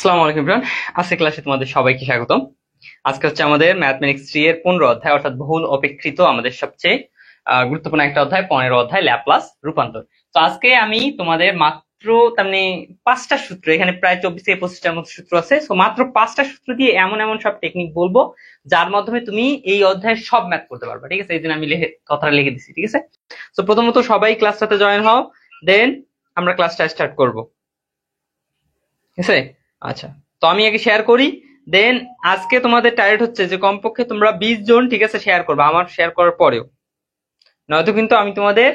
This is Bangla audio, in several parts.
আসসালামু আলাইকুম এভরিওয়ান। আজকে ক্লাসে তোমাদের সবাইকে স্বাগতম। আজকে হচ্ছে আমাদের ম্যাথমেটিক্স 3 এর 15 অধ্যায়, অর্থাৎ বহুল অপেক্ষিত আমাদের সবচেয়ে গুরুত্বপূর্ণ একটা অধ্যায়, 15 অধ্যায় ল্যাপ্লাস রূপান্তর। তো আজকে আমি তোমাদের মাত্র তার মানে 5টা সূত্র, এখানে প্রায় 24 থেকে 25টার মতো সূত্র আছে, সো মাত্র 5টা সূত্র দিয়ে এমন এমন সব টেকনিক বলবো যার মাধ্যমে তুমি এই অধ্যায়ের সব ম্যাথ করতে পারবে। ঠিক আছে, এই জন্য আমি কথাটা লিখে দিচ্ছি। ঠিক আছে, তো প্রথমত সবাই ক্লাসটাতে জয়েন হও, দেন আমরা ক্লাসটা স্টার্ট করব। ঠিক আছে, আচ্ছা, তো আমি আগে শেয়ার করি, দেন আজকে তোমাদের টার্গেট হচ্ছে যে কমপক্ষে তোমরা 20 জন, ঠিক আছে, শেয়ার করবে আমার শেয়ার করার পরেও, নয়তো কিন্তু আমি তোমাদের,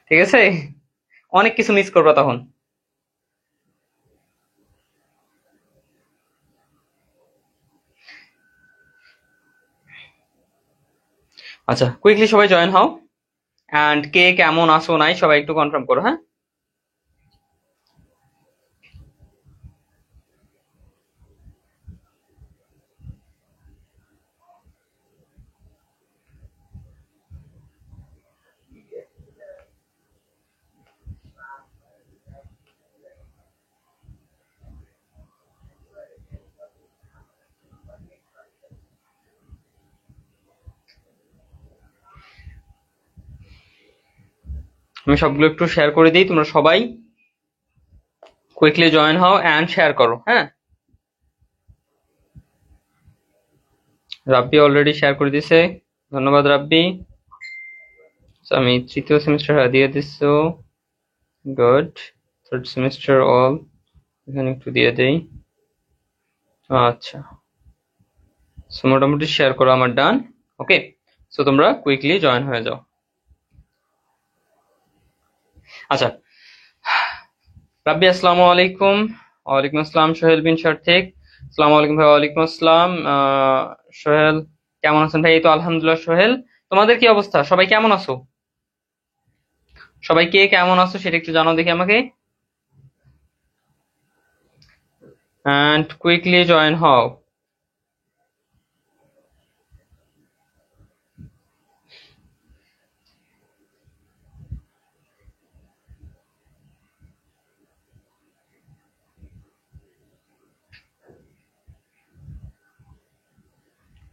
ঠিক আছে, অনেক কিছু মিস করবো তখন। আচ্ছা, কুইকলি সবাই জয়েন হও, অ্যান্ড কে কেমন আসো নাই সবাই একটু কনফার্ম করো। হ্যাঁ, আমি সবগুলো একটু শেয়ার করে দিই, তোমরা সবাই কুইকলি জয়েন হও অ্যান্ড শেয়ার করো। হ্যাঁ, রাব্বি অলরেডি শেয়ার করে দিছে, ধন্যবাদ রাব্বি। আমি তৃতীয় সেমিস্টার দিয়ে দিছো, গুড। থার্ড সেমিস্টার অল এখানে একটু দিয়ে দেই। আচ্ছা, সো মোটামুটি শেয়ার করা আমার ডান। ওকে, সো তোমরা কুইকলি জয়েন হয়ে যাও। আচ্ছা, রাব্বি আসসালামু আলাইকুম। ওয়ালাইকুম আসসালাম। সোহেল বিন সার্থিক, আসসালামু আলাইকুম ভাই। ওয়ালাইকুম আসসালাম। সোহেল কেমন আছেন ভাই? এই তো আলহামদুলিল্লাহ। সোহেল, তোমাদের কি অবস্থা? সবাই কেমন আছো? সবাই কে কেমন আছো সেটা একটু জানাও দেখি আমাকে, এন্ড কুইকলি জয়েন হও।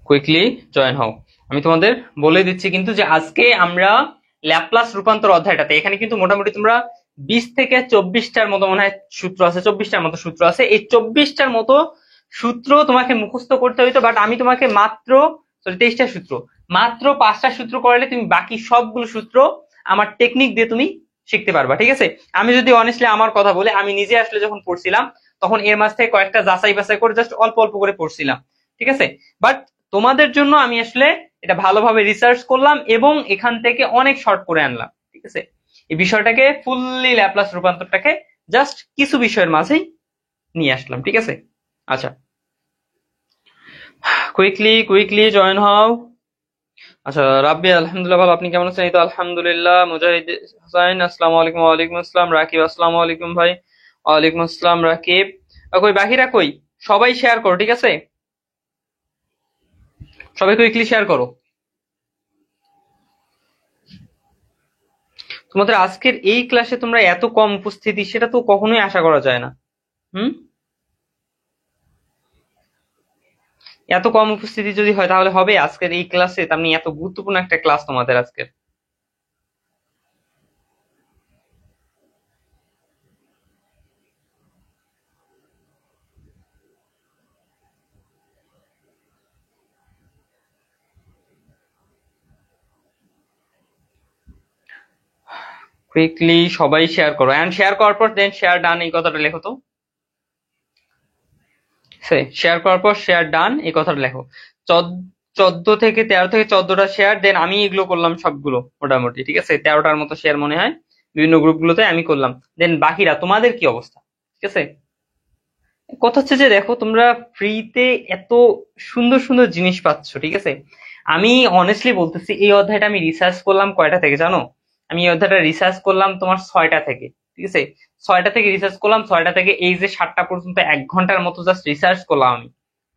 কুইকলি জয়েন হও। আমি তোমাদের বলে দিচ্ছি কিন্তু যে আজকে আমরা ল্যাপ্লাস রূপান্তর অধ্যায়টাতে, এখানে কিন্তু মোটামুটি তোমরা 20 থেকে 24টার মতো মনে হয় সূত্র আছে, 24টার মতো সূত্র আছে। এই 24টার মতো সূত্র তোমাকে মুখস্থ করতে হইতো, বাট আমি তোমাকে মাত্র 23টা সূত্র, মাত্র 5টা সূত্র করলে তুমি বাকি সবগুলো সূত্র আমার টেকনিক দিয়ে তুমি শিখতে পারবা। ঠিক আছে, আমি যদি অনেস্টলি আমার কথা বলি, আমি নিজে আসলে যখন পড়ছিলাম তখন এর মাঝ থেকে কয়েকটা যাচাই বাছাই করে জাস্ট অল্প অল্প করে পড়ছিলাম। ঠিক আছে, বাট তোমাদের জন্য আমি আসলে এটা ভালোভাবে রিসার্চ করলাম এবং এখান থেকে অনেক শর্ট করে আনলাম। ঠিক আছে, এই বিষয়টাকে ফুললি ল্যাপ্লাস রূপান্তরটাকে জাস্ট কিছু বিষয়ের মাঝেই নিয়ে আসলাম। ঠিক আছে, আচ্ছা, কুইকলি কুইকলি জয়েন হও। আচ্ছা, রাব্বি আলহামদুলিল্লাহ ভালো, আপনি কেমন আছেন? এই তো আলহামদুলিল্লাহ। মুজাহিদ হোসাইন আসসালামু আলাইকুম। ওয়ালাইকুম আসসালাম। রাকিব আসসালামু আলাইকুম ভাই। ওয়ালাইকুম আসসালাম রাকিব। কই বাকিরা কই? সবাই শেয়ার করো। ঠিক আছে, সবাই কুইকলি শেয়ার করো। তোমাদের আজকের এই ক্লাসে তোমরা এত কম উপস্থিতি, সেটা তো কখনোই আশা করা যায় না। হুম, এত কম উপস্থিতি যদি হয় তাহলে হবে আজকের এই ক্লাসে? তার মানে এত গুরুত্বপূর্ণ একটা ক্লাস তোমাদের আজকের। কুইকলি সবাই শেয়ার করো, এন্ড শেয়ার করার পর দেন শেয়ার ডান এই কথাটা লেখো তো। শেয়ার করার পর শেয়ার ডান এই কথাটা লেখো। 14 থেকে 13 থেকে 14টা শেয়ার, দেন আমি এগুলো করলাম সবগুলো মোটামুটি। ঠিক আছে, 13টার মতো শেয়ার মনে হয় বিভিন্ন গ্রুপগুলোতে আমি করলাম, দেন বাকিরা তোমাদের কি অবস্থা? ঠিক আছে, কথা হচ্ছে যে দেখো তোমরা ফ্রিতে এত সুন্দর সুন্দর জিনিস পাচ্ছ। ঠিক আছে, আমি অনেস্টলি বলতেছি এই অধ্যায়টা আমি রিসার্চ করলাম কয়টা থেকে জানো? আমি এই অধ্যায়টা রিসার্চ করলাম তোমার 6টা থেকে। ঠিক আছে, 6টা থেকে রিসার্চ করলাম, 6টা থেকে এই যে 7টা পর্যন্ত 1 ঘন্টার মতো জাস্ট রিসার্চ করলাম আমি।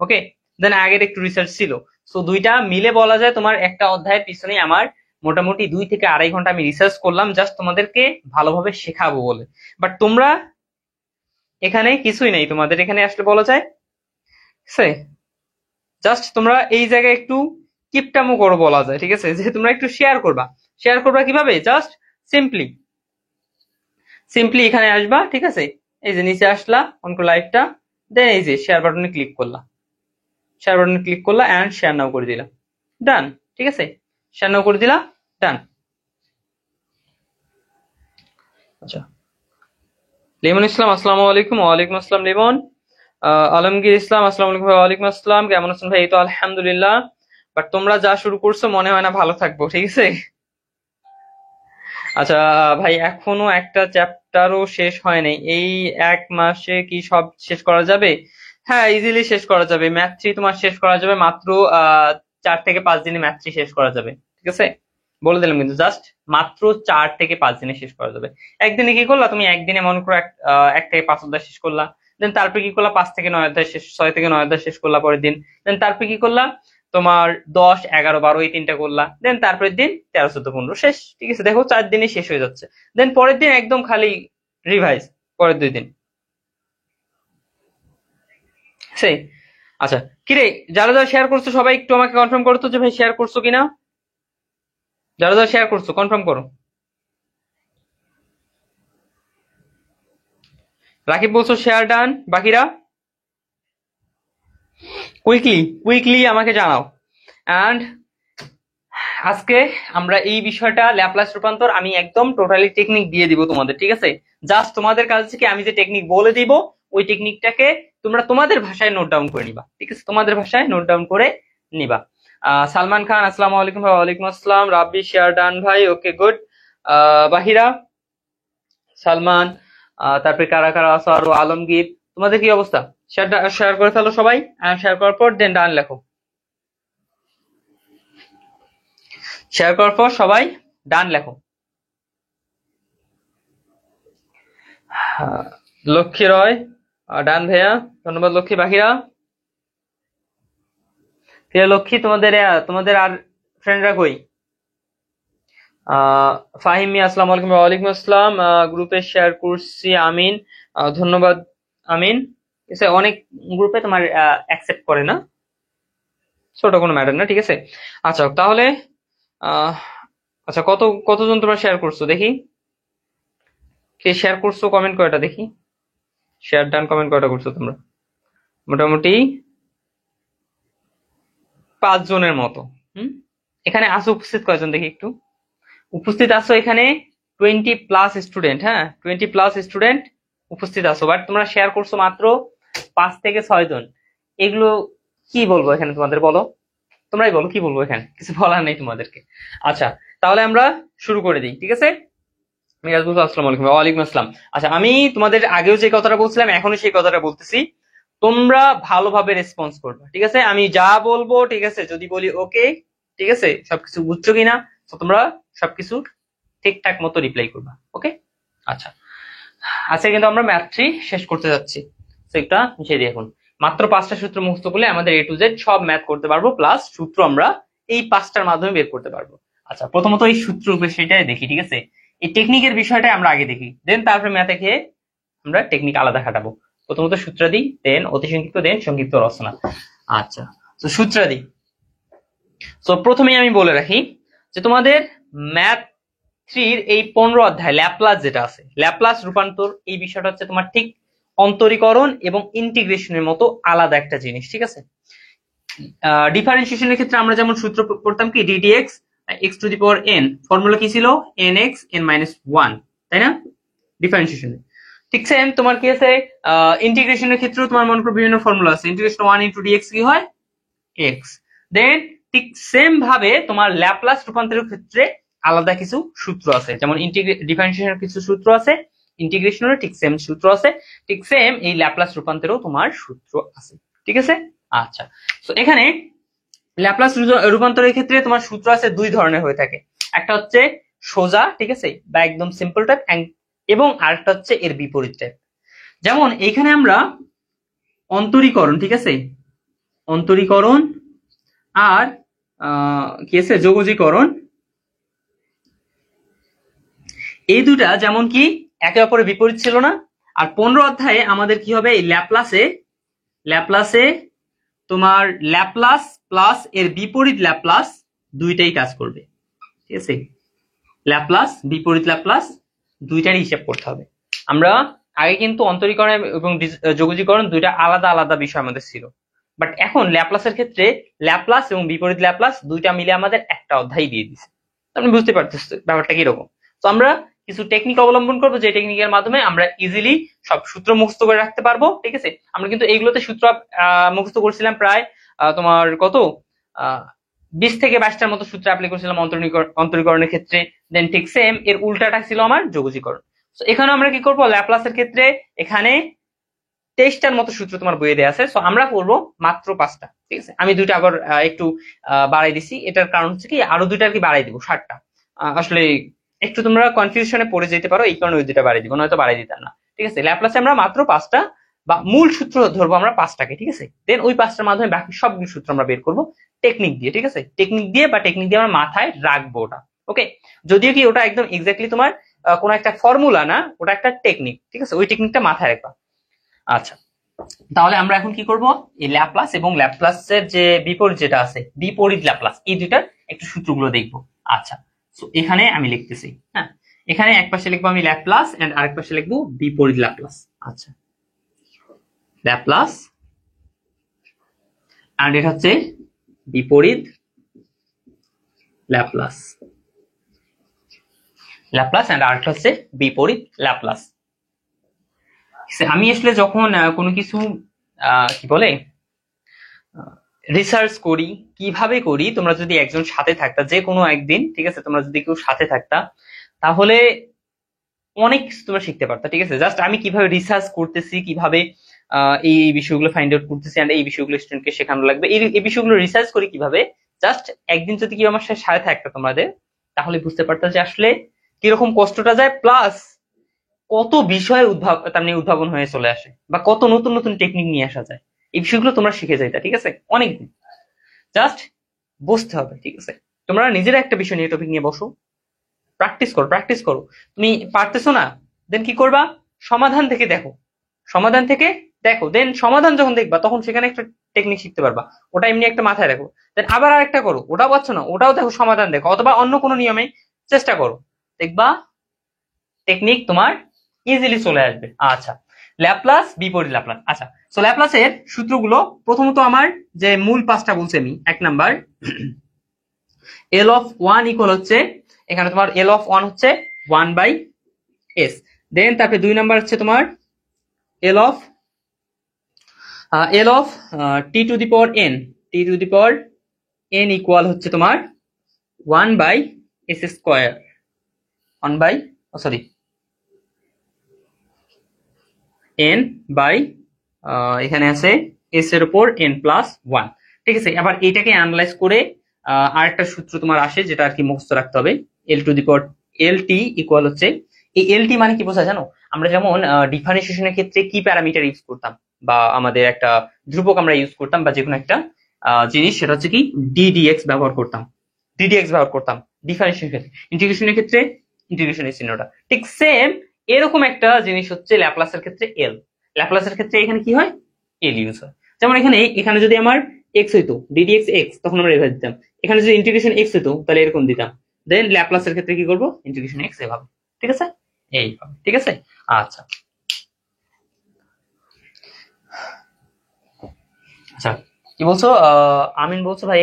ওকে, দেন আগের একটু রিসার্চ ছিল, সো দুইটা মিলে বলা যায় তোমার একটা অধ্যায়ের পিছনে আমার মোটামুটি 2 থেকে 2.5 ঘন্টা আমি রিসার্চ করলাম জাস্ট তোমাদেরকে ভালোভাবে শেখাবো বলে। বাট তোমরা এখানে কিছুই নাই তোমাদের, এখানে আসলে বলা যায় ঠিক আছে, জাস্ট তোমরা এই জায়গায় একটু কিপটামো করো বলা যায়, ঠিক আছে, যে তোমরা একটু শেয়ার করবা কিভাবে, জাস্ট সিম্পলি সিম্পলি এখানে আসবা, ঠিক আছে, এই যে নিচে আসলা অন লাইভটা, দেন এই যে শেয়ার বাটনে ক্লিক করলা এন্ড শেয়ার নাও করে দিলা, ডান, ঠিক আছে, শেয়ার নাও করে দিলা, ডান। আচ্ছা, লিমন ইসলাম আসসালামু আলাইকুম। ওয়ালাইকুম আসসালাম লিমন। আলমগীর ইসলাম আসসালামু আলাইকুম। ওয়ালাইকুম আসসালাম, কেমন আছেন ভাই? এই তো আলহামদুলিল্লাহ, বাট তোমরা যা শুরু করছো মনে হয় না ভালো থাকবো, ঠিক আছে। আচ্ছা ভাই, এখনো একটা চ্যাপ্টারও শেষ হয় নাই, এই 1 মাসে কি সব শেষ করা যাবে? হ্যাঁ, ইজিলি শেষ করা যাবে। ম্যাথ 3 তোমার শেষ করা যাবে মাত্র 4 থেকে 5 দিনে, ম্যাথ 3 শেষ করা যাবে, ঠিক আছে, বলে দিলাম কিন্তু, জাস্ট মাত্র 4 থেকে 5 দিনে শেষ করা যাবে। একদিনে কি করলা তুমি, একদিনে মনে করো 1 থেকে 5 অধ্যায় শেষ করলা, দেন তারপরে কি করলা 5 থেকে 9 অধ্যায় শেষ, 6 থেকে 9 অধ্যায় শেষ করলা পরের দিন, দেন তারপরে কি করলা তোমার 10, 11, 12 এই 3টা করলা, দেন তারপরের দিন 13, 14, 15 শেষ, ঠিক আছে, দেখো 4 দিনে শেষ হয়ে যাচ্ছে। দেন পরের দিন একদম খালি রিভাইজ, পরের 2 দিন, সেই। আচ্ছা, কিরে, যারা যারা শেয়ার করছো সবাই একটু আমাকে কনফার্ম করো তো যে ভাই শেয়ার করছো কিনা, যারা যারা শেয়ার করছো কনফার্ম করো। রাকিব বলছো শেয়ার ডান, বাকিরা কুইকলি আমাকে জানাও। অ্যান্ড আজকে আমরা এই বিষয়টা ল্যাপ্লাস রূপান্তর আমি একদম টোটালি টেকনিক দিয়ে দিব তোমাদের, ঠিক আছে, জাস্ট তোমাদের কাছ থেকে আমি যে টেকনিক বলে দিব ওই টেকনিকটাকে তোমরা তোমাদের ভাষায় নোট ডাউন করে নিবা, ঠিক আছে, তোমাদের ভাষায় নোট ডাউন করে নিবা। সালমান খান আসসালামু আলাইকুম ভাই। ওয়ালাইকুম আসসালাম। রাব্বি শেয়ার ডান ভাই, ওকে গুড। বাহিরা, সালমান, তারপরে কারা কারা আছো আরো, আলমগীর, তোমাদের কি অবস্থা? শেয়ার করে ফেলো সবাই, শেয়ার করার পর দেন ডান লেখো, শেয়ার করার পর সবাই ডান লেখো। লক্ষ্মী রয় ডান ভাইয়া, ধন্যবাদ লক্ষ্মী। বাকিরা লক্ষ্মী, তোমাদের আর ফ্রেন্ডরা কই? ফাহিম মিয়া আসসালামু আলাইকুম। ওয়ালাইকুম আসসালাম। গ্রুপে শেয়ার করছি, আমিন, ধন্যবাদ আমিন। অনেক গ্রুপে তোমার অ্যাকসেপ্ট করে না, ছোট কোনো ম্যাটার না, ঠিক আছে। আচ্ছা তাহলে আচ্ছা, কতজন তোমরা শেয়ার করছো দেখি, কে শেয়ার করছো কমেন্ট কয়টা দেখি, শেয়ার ডান কমেন্ট কয়টা করছো তোমরা? মোটামুটি 5 জনের মতো। এখানে আসো উপস্থিত কয়জন দেখি একটু, উপস্থিত আসো এখানে 20+ স্টুডেন্ট, হ্যাঁ 20+ স্টুডেন্ট উপস্থিত আসো, বাট তোমরা শেয়ার করছো মাত্র 5 থেকে 6 জন। এগুলো কি বলবো এখানে তোমাদের, বলো, তোমরাই বলো কি বলবো, এখানে কিছু বলার নেই তোমাদেরকে। আচ্ছা তাহলে আমরা শুরু করে দিই, ঠিক আছে। মিরাজ বলছো আসসালামু আলাইকুম। ওয়ালাইকুম আসসালাম। আচ্ছা, আমি তোমাদের আগেও যে কথাটা বলছিলাম এখনো সেই কথাটা বলতেছি, তোমরা ভালোভাবে রেসপন্স করবে, ঠিক আছে, আমি যা বলবো, ঠিক আছে, যদি বলি ওকে, ঠিক আছে, সবকিছু বুঝছো কিনা, তো তোমরা সবকিছু ঠিকঠাক মতো রিপ্লাই করবা, ওকে। আচ্ছা, আজকে কিন্তু আমরা ম্যাথ 3 শেষ করতে যাচ্ছি, তো একটা মিশিয়ে দিই এখন। মাত্র 5টা সূত্র মুখস্থ করলে আমাদের A to Z সব ম্যাথ করতে পারবো, প্লাস সূত্র আমরা এই 5টার মাধ্যমে বের করতে পারবো। আচ্ছা, প্রথমত এই সূত্র বিষয়টাই দেখি, ঠিক আছে, এই টেকনিকের বিষয়টা আমরা আগে দেখি, দেন তারপরে ম্যাথে খেয়ে আমরা টেকনিক আলাদা খাটাবো। প্রথমত সূত্রাদি, দেন অতি সংক্ষিপ্ত, দেন সংক্ষিপ্ত রচনা। আচ্ছা, তো সূত্রাদি, তো প্রথমেই আমি বলে রাখি যে তোমাদের ম্যাথ 3 এই 15 অধ্যায় ল্যাপ্লাস যেটা আছে, ল্যাপ্লাস রূপান্তর, এই বিষয়টা হচ্ছে তোমার ঠিক অন্তরীকরণ এবং ইন্টিগ্রেশনের মতো আলাদা একটা জিনিস, ঠিক আছে। ডিফারেন্সিয়েশনের ক্ষেত্রে আমরা যেমন সূত্র পড়তাম কি, ddx x⁴n, ফর্মুলা কি ছিল nx n-1, তাই না, ডিফারেন্সিয়েশনে। ঠিক সেম তোমার কি আছে ইন্টিগ্রেশনের ক্ষেত্রেও তোমার মনে করো বিভিন্ন ফর্মুলা আছে, ইন্টিগ্রেশন 1 × dx কি হয় x, দেন ঠিক সেম ভাবে তোমার ল্যাপ্লাস রূপান্তরের ক্ষেত্রে আলাদা কিছু সূত্র আছে, যেমন ডিফারেন্সিয়েশনের কিছু সূত্র আছে, ইন্টিগ্রেশনের ঠিক সেম সূত্র আছে, ঠিক সেম এই ল্যাপ্লাস রূপান্তরেও তোমার সূত্র আছে, ঠিক আছে। আচ্ছা, তো এখানে ল্যাপ্লাস রূপান্তরের ক্ষেত্রে তোমার সূত্র আছে 2 ধরনের হয়ে থাকে, একটা হচ্ছে সোজা, ঠিক আছে, বা একদম সিম্পল টাইপ, এবং আরেকটা হচ্ছে এর বিপরীত টাইপ। যেমন এইখানে আমরা অন্তরীকরণ, ঠিক আছে, অন্তরীকরণ আর কি আছে যোগজীকরণ, এই দুটা যেমন কি একে অপরের বিপরীত ছিল না, আর 15 অধ্যায়ে আমাদের কি হবে, এই ল্যাপ্লাসে তোমার ল্যাপ্লাস প্লাস এর বিপরীত ল্যাপ্লাস দুইটাই কাজ করবে। ঠিক আছে, ল্যাপ্লাস বিপরীত ল্যাপ্লাস দুইটারই হিসাব করতে হবে। আমরা আগে কিন্তু অন্তরীকরণ এবং যোগজীকরণ দুইটা আলাদা আলাদা বিষয় আমাদের ছিল, বাট এখন ল্যাপ্লাসের ক্ষেত্রে ল্যাপ্লাস এবং বিপরীত ল্যাপ্লাস দুইটা মিলে আমাদের একটা অধ্যায় দিয়ে দিছে। আপনি বুঝতে পারতেছেন ব্যাপারটা কিরকম। তো আমরা কিছু টেকনিক অবলম্বন করবো, যে টেকনিকের মাধ্যমে আমরা ইজিলি সব সূত্র মুখস্থ করে রাখতে পারবো। ঠিক আছে, আমরা কিন্তু এইগুলোতে সূত্র মুখস্থ করছিলাম প্রায় তোমার কত 20 থেকে 22টার মতো সূত্র অ্যাপ্লাই করছিলাম অন্তরীকরণের ক্ষেত্রে। দেন ঠিক সেম এর উল্টাটা ছিল আমার যোগজীকরণ। তো এখানে আমরা কি করবো, ল্যাপ্লাসের ক্ষেত্রে এখানে 23টার মতো সূত্র তোমার বইয়ে দেওয়া আছে, সো আমরা করবো মাত্র 5টা। ঠিক আছে, আমি দুইটা আবার একটু বাড়াই দিছি, এটার কারণ হচ্ছে কি আরো দুইটা আর কি বাড়াই দিব 60টা। আসলে একটু তোমরা কনফিউশনে পড়ে যেতে পারো, এই কারণে ওই দুইটা বাড়াই দিব, নয়তো বাড়াই দিতাম না। ঠিক আছে, ল্যাপ্লাসে আমরা মাত্র 5টা বা মূল সূত্র ধরবো আমরা 5টাকে। ঠিক আছে, দেন ওই 5টার মাধ্যমে বাকি সবগুলো সূত্র আমরা বের করবো টেকনিক দিয়ে। ঠিক আছে, টেকনিক দিয়ে আমরা মাথায় রাখবো ওটা। ওকে, যদিও কি ওটা একদম এক্স্যাক্টলি তোমার কোনো একটা ফর্মুলা না, ওটা একটা টেকনিক। ঠিক আছে, ওই টেকনিকটা মাথায় রাখবা। আচ্ছা, তাহলে আমরা এখন কি করব, এই ল্যাপ্লাস এবং ল্যাপ্লাসের যে বিপরীত যেটা আছে বিপরীত ল্যাপ্লাস, এই দুইটার একটু সূত্রগুলো দেখবো। আচ্ছা, সো এখানে আমি লিখতেছি, হ্যাঁ, এখানে এক পাশে লিখবো আমি ল্যাপ্লাস এন্ড আরেক পাশে লিখবো বিপরীত ল্যাপ্লাস। আচ্ছা, ল্যাপ্লাস আর এটা হচ্ছে বিপরীত ল্যাপ্লাস, ল্যাপ্লাস এন্ড আরেকটা হচ্ছে বিপরীত ল্যাপ্লাস। আমি আসলে যখন কোনো কিছু কি বলে রিসার্চ করি, কিভাবে করি, তোমরা যদি একজন সাথে থাকতা যে কোনো একদিন, ঠিক আছে, তোমরা যদি কেউ সাথে থাকতা তাহলে অনেক কিছু তোমরা শিখতে পারতা। ঠিক আছে, জাস্ট আমি কিভাবে রিসার্চ করতেছি, কিভাবে এই বিষয়গুলো ফাইন্ড আউট করতেছি, আর এই বিষয়গুলো স্টুডেন্টকে শেখানো লাগবে, এই বিষয়গুলো রিসার্চ করি কিভাবে, জাস্ট একদিন যদি কেউ আমার সাথে থাকতো তোমাদের, তাহলে বুঝতে পারতো যে আসলে কিরকম কষ্টটা যায়, প্লাস কত বিষয় উদ্ভাবন হয়ে চলে আসে, বা কত নতুন নতুন টেকনিক নিয়ে আসা যায়। এই বিষয়গুলো তোমরা শিখে যাইতা। ঠিক আছে, অনেকদিন জাস্ট বসতে হবে। ঠিক আছে, তোমরা নিজেরা একটা বিষয় নিয়ে টপিক নিয়ে বসো, প্র্যাকটিস করো। তুমি পারতেছো না, দেন কি করবা, সমাধান থেকে দেখো, দেন সমাধান যখন দেখবা তখন সেখানে একটা টেকনিক শিখতে পারবা, ওটা এমনি একটা মাথায় রাখো। দেন আবার আরেকটা করো, ওটাও পাচ্ছ না, ওটাও দেখো, সমাধান দেখো, অথবা অন্য কোনো নিয়মে চেষ্টা করো, দেখবা টেকনিক তোমার ইজিলি চলে আসবে। আচ্ছা, ল্যাপ্লাস বিপরীত ল্যাপ্লাস। আচ্ছা, সো ল্যাপ্লাসের সূত্রগুলো প্রথমত আমার যে মূল 5টা বলছি আমি, 1 নাম্বার এল অফ 1 ইকুয়াল হচ্ছে, এখানে তোমার এল অফ 1 হচ্ছে 1/s। দেন তারপরে 2 নাম্বার হচ্ছে তোমার এল of T to the power n equal হচ্ছে তোমার 1/s স্কয়ার, n বাই এখানে আছে s এর উপর n প্লাস 1। ঠিক আছে, আবার এটাকে অ্যানালাইজ করে আরেকটা সূত্র তোমার আসে, যেটা আর কি মুখস্থ রাখতে হবে, l two the power lt equal হচ্ছে, এই lt মানে কি বোঝা জানো, আমরা যেমন ডিফারেন্সিয়েশনের ক্ষেত্রে কি প্যারামিটার ইউজ করতাম, বা আমাদের একটা ধ্রুবক আমরা ইউজ করতাম, বা যে কোনো একটা জিনিস, সেটা হচ্ছে কি ddx ব্যবহার করতাম ডিফারেন্সিয়েশনের ক্ষেত্রে। ইন্টিগ্রেশনের ক্ষেত্রে ইন্টিগ্রেশনের চিহ্নটা ঠিক সেম এরকম একটা জিনিস হচ্ছে ল্যাপ্লাসের ক্ষেত্রে এল। ল্যাপ্লাসের ক্ষেত্রে এখানে কি হয়, এল ইউজ হয়। যেমন এখানে যদি আমার এক্স হইতো, ddx এক্স, তখন আমরা এভাবে দিতাম। এখানে যদি ইন্টিগ্রেশন এক্স হইতো, তাহলে এরকম দিতাম। দেন ল্যাপ্লাসের ক্ষেত্রে কি করবো, ইন্টিগ্রেশন এক্স এভাবে। ঠিক আছে, এইভাবে। ঠিক আছে, আচ্ছা আচ্ছা, কি বলছো আমিন বলছো ভাই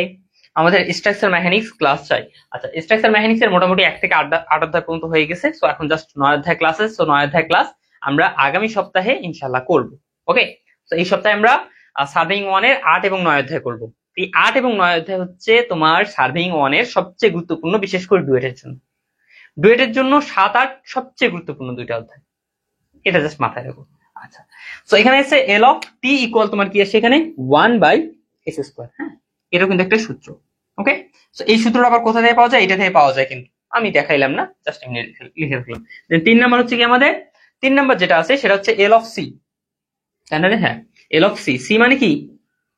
আমাদের স্ট্রাকচার মেকানিক্স ক্লাস চাই। আচ্ছা, স্ট্রাকচার মেকানিক্স এর মোটামুটি 1 থেকে 8 অধ্যায় পর্যন্ত হয়ে গেছে, সো এখন জাস্ট 9 অধ্যায় ক্লাস আছে। সো 9 অধ্যায় ক্লাস আমরা আগামী সপ্তাহে ইনশাআল্লাহ করব। ওকে, তো এই সপ্তাহে আমরা সার্ভিং 1 এর 8 এবং 9 অধ্যায় করব। এই 8 এবং 9 অধ্যায় হচ্ছে তোমার সার্ভিং 1 এর সবচেয়ে গুরুত্বপূর্ণ, বিশেষ করে ডুয়েটের জন্য 7, 8 সবচেয়ে গুরুত্বপূর্ণ 2টা অধ্যায়, এটা জাস্ট মাথায় রাখো। আচ্ছা, সো এখানে এসে এল অফ টি ইকুয়াল তোমার কি আসে এখানে 1/s স্কয়ার। হ্যাঁ, এটা কিন্তু একটা সূত্র। ওকে, সো এই সূত্রটা আবার কোথা থেকে পাওয়া যায়, এটা থেকে পাওয়া যায়, কিন্তু আমি দেখাইলাম না, জাস্ট আমি লিখে রাখলাম। দেন 3 নাম্বার হচ্ছে কি আমাদের 3 নাম্বার যেটা আছে সেটা হচ্ছে এল অফ সি, তাই না? হ্যাঁ, এল অফ সি, সি মানে কি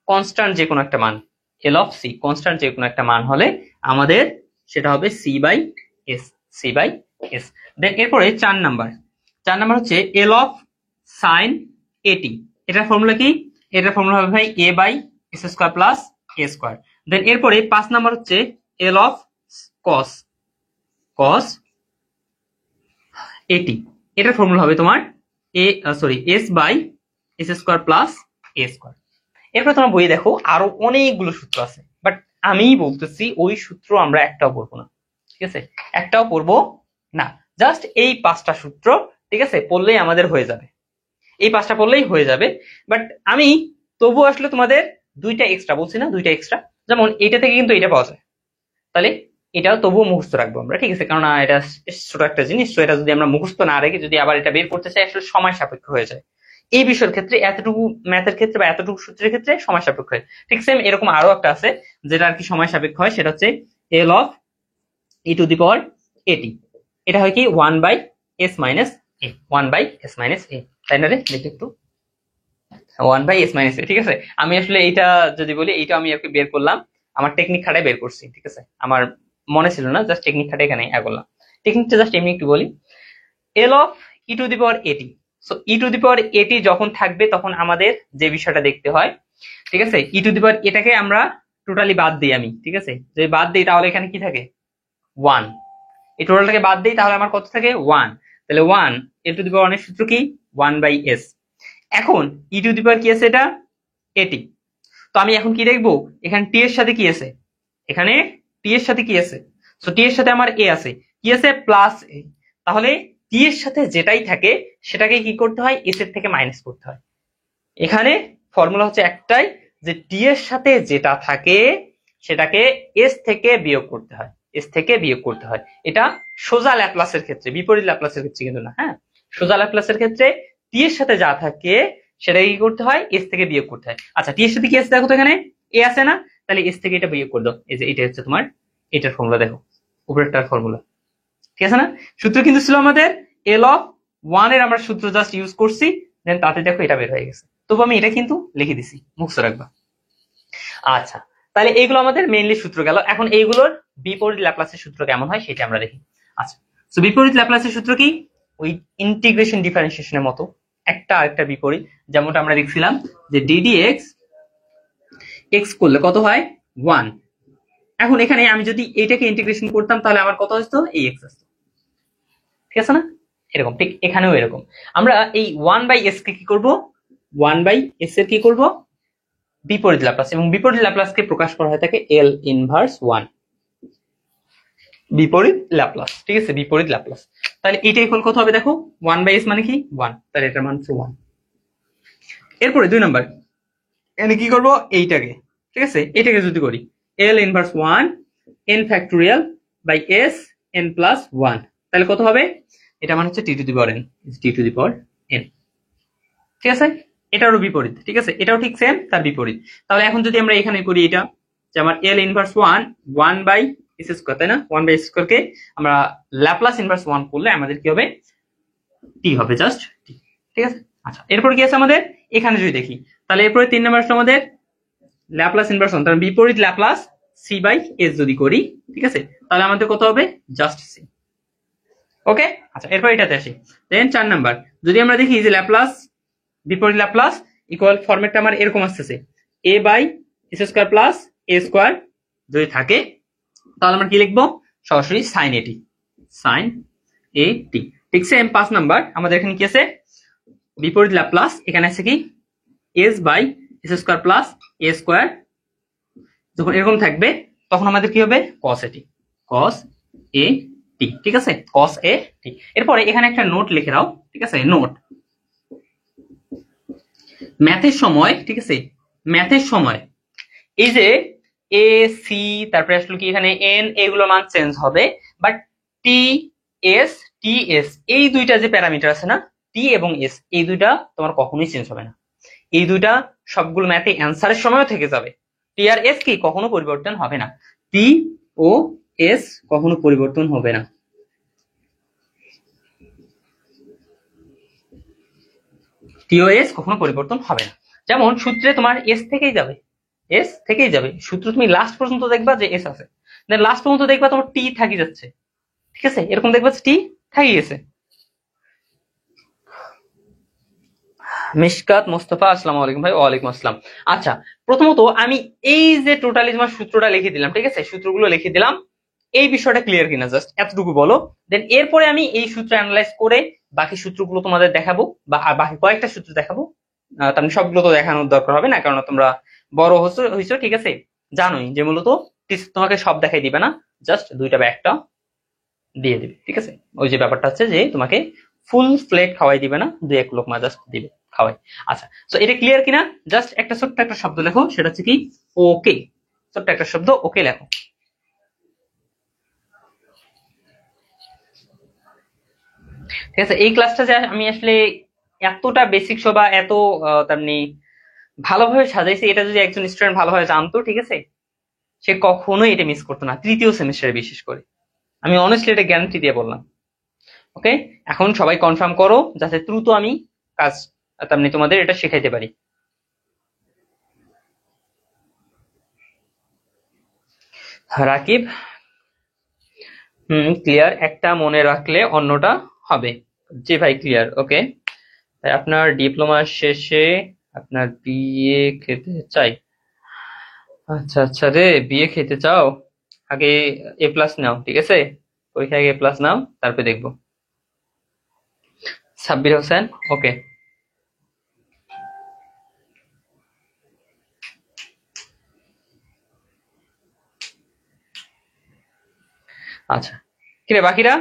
কনস্ট্যান্ট যে কোনো একটা মান, এল অফ সি কনস্ট্যান্ট যে কোনো একটা মান হলে আমাদের সেটা হবে c/s। দেন এরপরে 4 নাম্বার হচ্ছে এল অফ সাইন এটি। এটার ফর্মুলা কি? এটার ফর্মুলা হবে ভাই A by S square plus A square. Then এরপরে 5 নাম্বার হচ্ছে এল অফ কস কস এটি। এটার ফর্মুলা হবে তোমার s by S square plus A square. এরপর তোমরা বইয়ে দেখো আরো অনেকগুলো সূত্র আছে, বাট আমি বলতেছি ওই সূত্র আমরা একটাও পড়বো না, ঠিক আছে? একটাও পড়বো না, জাস্ট এই 5টা সূত্র, ঠিক আছে, পড়লেই আমাদের হয়ে যাবে, এই 5টা পড়লেই হয়ে যাবে। বাট আমি তবু আসলে তোমাদের 2টা এক্সট্রা বলছি না, 2টা এক্সট্রা, যেমন এটা থেকে কিন্তু এটা পাওয়া যায়, তাহলে এটাও তবুও মুখস্থ রাখবো আমরা, ঠিক আছে? কারণ এটা ছোট একটা জিনিস, তো এটা যদি আমরা মুখস্থ না রেখে যদি আবার এটা বের করতে চাই আসলে সময় সাপেক্ষ হয়ে যায়। এই বিষয়ের ক্ষেত্রে এতটুকু ম্যাথের ক্ষেত্রে বা এতটুকু সূত্রের ক্ষেত্রে সময় সাপেক্ষ হয়। ঠিক সেম এরকম আরো একটা আছে যেটা আর কি সময় সাপেক্ষ হয়, সেটা হচ্ছে L of E to the power এটি। এটা হয় কি 1 by S minus A, 1 by S minus A, তাই না রে? দেখি একটু 1 বাই এস মাইনাস এ, ঠিক আছে? আমি আসলে এইটা যদি বলি, এইটা আমি আর কি বের করলাম, আমার টেকনিক খাটায় বের করছি, ঠিক আছে? আমার মনে ছিল না, জাস্ট টেকনিক খাটায় এখানে করলাম। টেকনিকটা জাস্ট এমনি একটু বলি, L of E to the power এটি। So E to the power এটি যখন থাকবে তখন আমাদের যে বিষয়টা দেখতে হয়, ঠিক আছে, ই টু দি পাওয়ার এটাকে আমরা টোটালি বাদ দিই আমি, ঠিক আছে? যদি বাদ দিই তাহলে এখানে কি থাকে 1, এই টোটালটাকে বাদ দিই তাহলে আমার কত থাকে 1, তাহলে 1 এ টু দি পাওয়ার এর সূত্র কি 1 বাই এস। এখন ই টু দি পাওয়ার কি আছে এটা এটি, তো আমি এখন কি দেখবো এখানে টি এর সাথে কি আছে, এখানে টি এর সাথে কি আছে, সো টি এর সাথে আমার এ আছে, কি আছে প্লাস এ, তাহলে টি এর সাথে যেটাই থাকে সেটাকে কি করতে হয় এস এর থেকে মাইনাস করতে হয়। এখানে ফর্মুলা হচ্ছে একটাই, যে টি এর সাথে যেটা থাকে সেটাকে এস থেকে বিয়োগ করতে হয়, এস থেকে বিয়োগ করতে হয়। এটা সোজা ল্যাপ্লাসের ক্ষেত্রে, বিপরীত ল্যাপ্লাসের ক্ষেত্রে কিন্তু না, হ্যাঁ? সোজা ল্যাপ্লাসের ক্ষেত্রে টি এর সাথে যা থাকে সেটাকে কি করতে হয় এস থেকে বিয়োগ করতে হয়। আচ্ছা টি এর সাথে কি আছে দেখো তো, এখানে এ আছে না, তাহলে এস থেকে এটা বিয়োগ করে দাও, এই যে এটা হচ্ছে তোমার এটার ফর্মুলা, দেখো উপরেরটার ফর্মুলা, ঠিক আছে না? সূত্র কিন্তু ছিল আমাদের এল অফ 1 এর, আমরা সূত্র জাস্ট ইউজ করছি, দেন তাতে দেখো এটা বের হয়ে গেছে। তবু আমি এটা কিন্তু লিখে দিছি, মুখস্থ রাখবা। আচ্ছা তাহলে এইগুলো আমাদের মেইনলি সূত্র গেল। এখন এইগুলোর বিপরীত ল্যাপ্লাসের সূত্র কেমন হয় সেটা আমরা দেখি। আচ্ছা তো বিপরীত ল্যাপ্লাসের সূত্র কি? ওই ইন্টিগ্রেশন ডিফারেন্সিয়েশনের মতো একটা আরেকটা বিপরীত, যেমনটা আমরা দেখছিলাম যে ডিডিএক্স এক্স করলে কত হয় 1। এখন এখানে আমি যদি এটাকে ইন্টিগ্রেশন করতাম তাহলে আমার কত আসতো এই এক্স আসতো, ঠিক আছে না? এরকম ঠিক এখানেও এরকম আমরা এই 1 বাই এস কে কি করব, 1 বাই এস এর কি করব বিপরীত ল্যাপ্লাস, এবং বিপরীত ল্যাপ্লাসকে প্রকাশ করা হয় থাকে এল ইনভার্স 1, বিপরীত ল্যাপ্লাস, ঠিক আছে? বিপরীত ল্যাপ্লাস। তাহলে এটা ইকুয়াল কত হবে দেখো, 1 বাই এস মানে কি 1, তাহলে এটার মান হচ্ছে 1। এরপরে 2 নাম্বার, এখানে কি করব এইটাকে, ঠিক আছে, এটাকে যদি করি L inverse 1 N factorial by S N plus 1, তাহলে কত হবে, এটা মানে হচ্ছে T to the power N, T to the power N, ঠিক আছে? এটারও বিপরীত, ঠিক আছে, এটাও ঠিক সেম তার বিপরীত। তাহলে এখন যদি আমরা এখানে করি এটা, যে আমার L inverse 1 by S square, তাই না? 1 বাই এস স্কয়ার কে আমরা ল্যাপ্লাস ইনভার্স 1 করলে আমাদের কি হবে টি হবে, জাস্ট টি, ঠিক আছে? আচ্ছা এরপর কি আছে আমাদের এখানে যদি দেখি, তাহলে এরপরে 3 নাম্বার আসলে আমাদের ল্যাপ্লাস ইনভার্স 1, তার বিপরীত ল্যাপ্লাস সি বাই এস যদি করি, ঠিক আছে, তাহলে আমাদের কত হবে জাস্ট সি। ওকে আচ্ছা এরপর এটাতে আসি। দেন 4 নাম্বার, যদি আমরা দেখি যে ল্যাপ্লাস বিপরীত ল্যাপ্লাস ইকুয়াল ফরম্যাটটা আমার এরকম আসতেছে A by S square plus A square যদি থাকে, তাহলে আমরা কি লিখবো সরাসরি সাইন এটি, সাইন এ টি। ঠিক সেম 5 নাম্বার আমাদের এখানে কি আছে বিপরীত ল্যাপ্লাস, এখানে আছে কি s by S square plus A square, যখন এরকম থাকবে তখন আমাদের কি হবে কস এটি, কস এ টি, ঠিক আছে, কস এ টি। এরপরে এখানে একটা নোট লিখে দাও, ঠিক আছে, নোট ম্যাথের সময়, ঠিক আছে, ম্যাথের সময় এই যে এ সি তারপরে আসলে কি এখানে এন এগুলো মান চেঞ্জ হবে, বাট টি এস এই দুইটা যে প্যারামিটার আছে না, টি এবং এস, এই দুইটা তোমার কখনোই চেঞ্জ হবে না, এই দুইটা সবগুলো ম্যাথে অ্যান্সারের সময়ও থেকে যাবে। টি আর এস কি কখনো পরিবর্তন হবে না, টি ও এস কখনো পরিবর্তন হবে না, টি ও এস কখনো পরিবর্তন হবে না। যেমন সূত্রে তোমার এস থেকেই যাবে, এস থেকেই যাবে সূত্র, তুমি লাস্ট পর্যন্ত দেখবা যে এস আছে, দেন লাস্ট পর্যন্ত দেখবা তোমার টি থাকি যাচ্ছে, ঠিক আছে, এরকম দেখবা টি থাকি গেছে। মিশকাত মোস্তফা, আসসালামু আলাইকুম ভাই। ওয়ালাইকুম আসসালাম। আচ্ছা, প্রথমত আমি এই যে টোটালি তোমার সূত্রটা লিখে দিলাম, ঠিক আছে, সূত্রগুলো লিখে দিলাম, এই বিষয়টা ক্লিয়ার কিনা জাস্ট এতটুকু বলো। দেন এরপরে আমি এই সূত্র অ্যানালাইজ করে বাকি সূত্রগুলো তোমাদের দেখাবো, বা বাকি কয়েকটা সূত্র দেখাবো। তার মানে সবগুলো তো দেখানোর দরকার হবে না, কারণ তোমরা বড় হইছো, ঠিক আছে, জানোই যে মূলত তোমাকে সব দেখাই দিবে না, জাস্ট দুইটা বা একটা দিয়ে দিবে, ঠিক আছে। ওই যে ব্যাপারটা হচ্ছে যে তোমাকে ফুল প্লেট খাওয়াই দিবে না, দুই এক লোকমা জাস্ট দিবে খাওয়াই। আচ্ছা, তো এটা ক্লিয়ার কিনা? জাস্ট একটা ছোট্ট একটা শব্দ লেখো, সেটা হচ্ছে কি ওকে। ছোট্ট একটা শব্দ ওকে লেখো। ঠিক আছে, এই ক্লাসটা যে আমি আসলে এতটা বেসিক বা এত তেমনি ভালোভাবে সাজাইছি, এটা যদি একজন স্টুডেন্ট ভালোভাবে জানতো, ঠিক আছে, সে কখনোই এটা মিস করতো না, তৃতীয় সেমিস্টারে বিশেষ করে। আমি অনেস্টলি এটা গ্যারান্টি দিয়ে বললাম। ওকে, এখন সবাই কনফার্ম করো যাতে দ্রুত আমি কাজ তার মানে তোমাদের এটা শেখাইতে পারি। রাকিব, ক্লিয়ার, একটা মনে রাখলে অন্যটা হবে। জি ভাই, ক্লিয়ার। ওকে, আপনার ডিপ্লোমা শেষে আপনার বিয়ে খেতে চাই। আচ্ছা আচ্ছা রে, বিয়ে খেতে চাও? আগে এ প্লাস নাও, ঠিক আছে, পরীক্ষায় আগে এ প্লাস নাও, তারপরে দেখবো। সাব্বির হোসেন, ওকে। আচ্ছা, কিরে বাকিরা?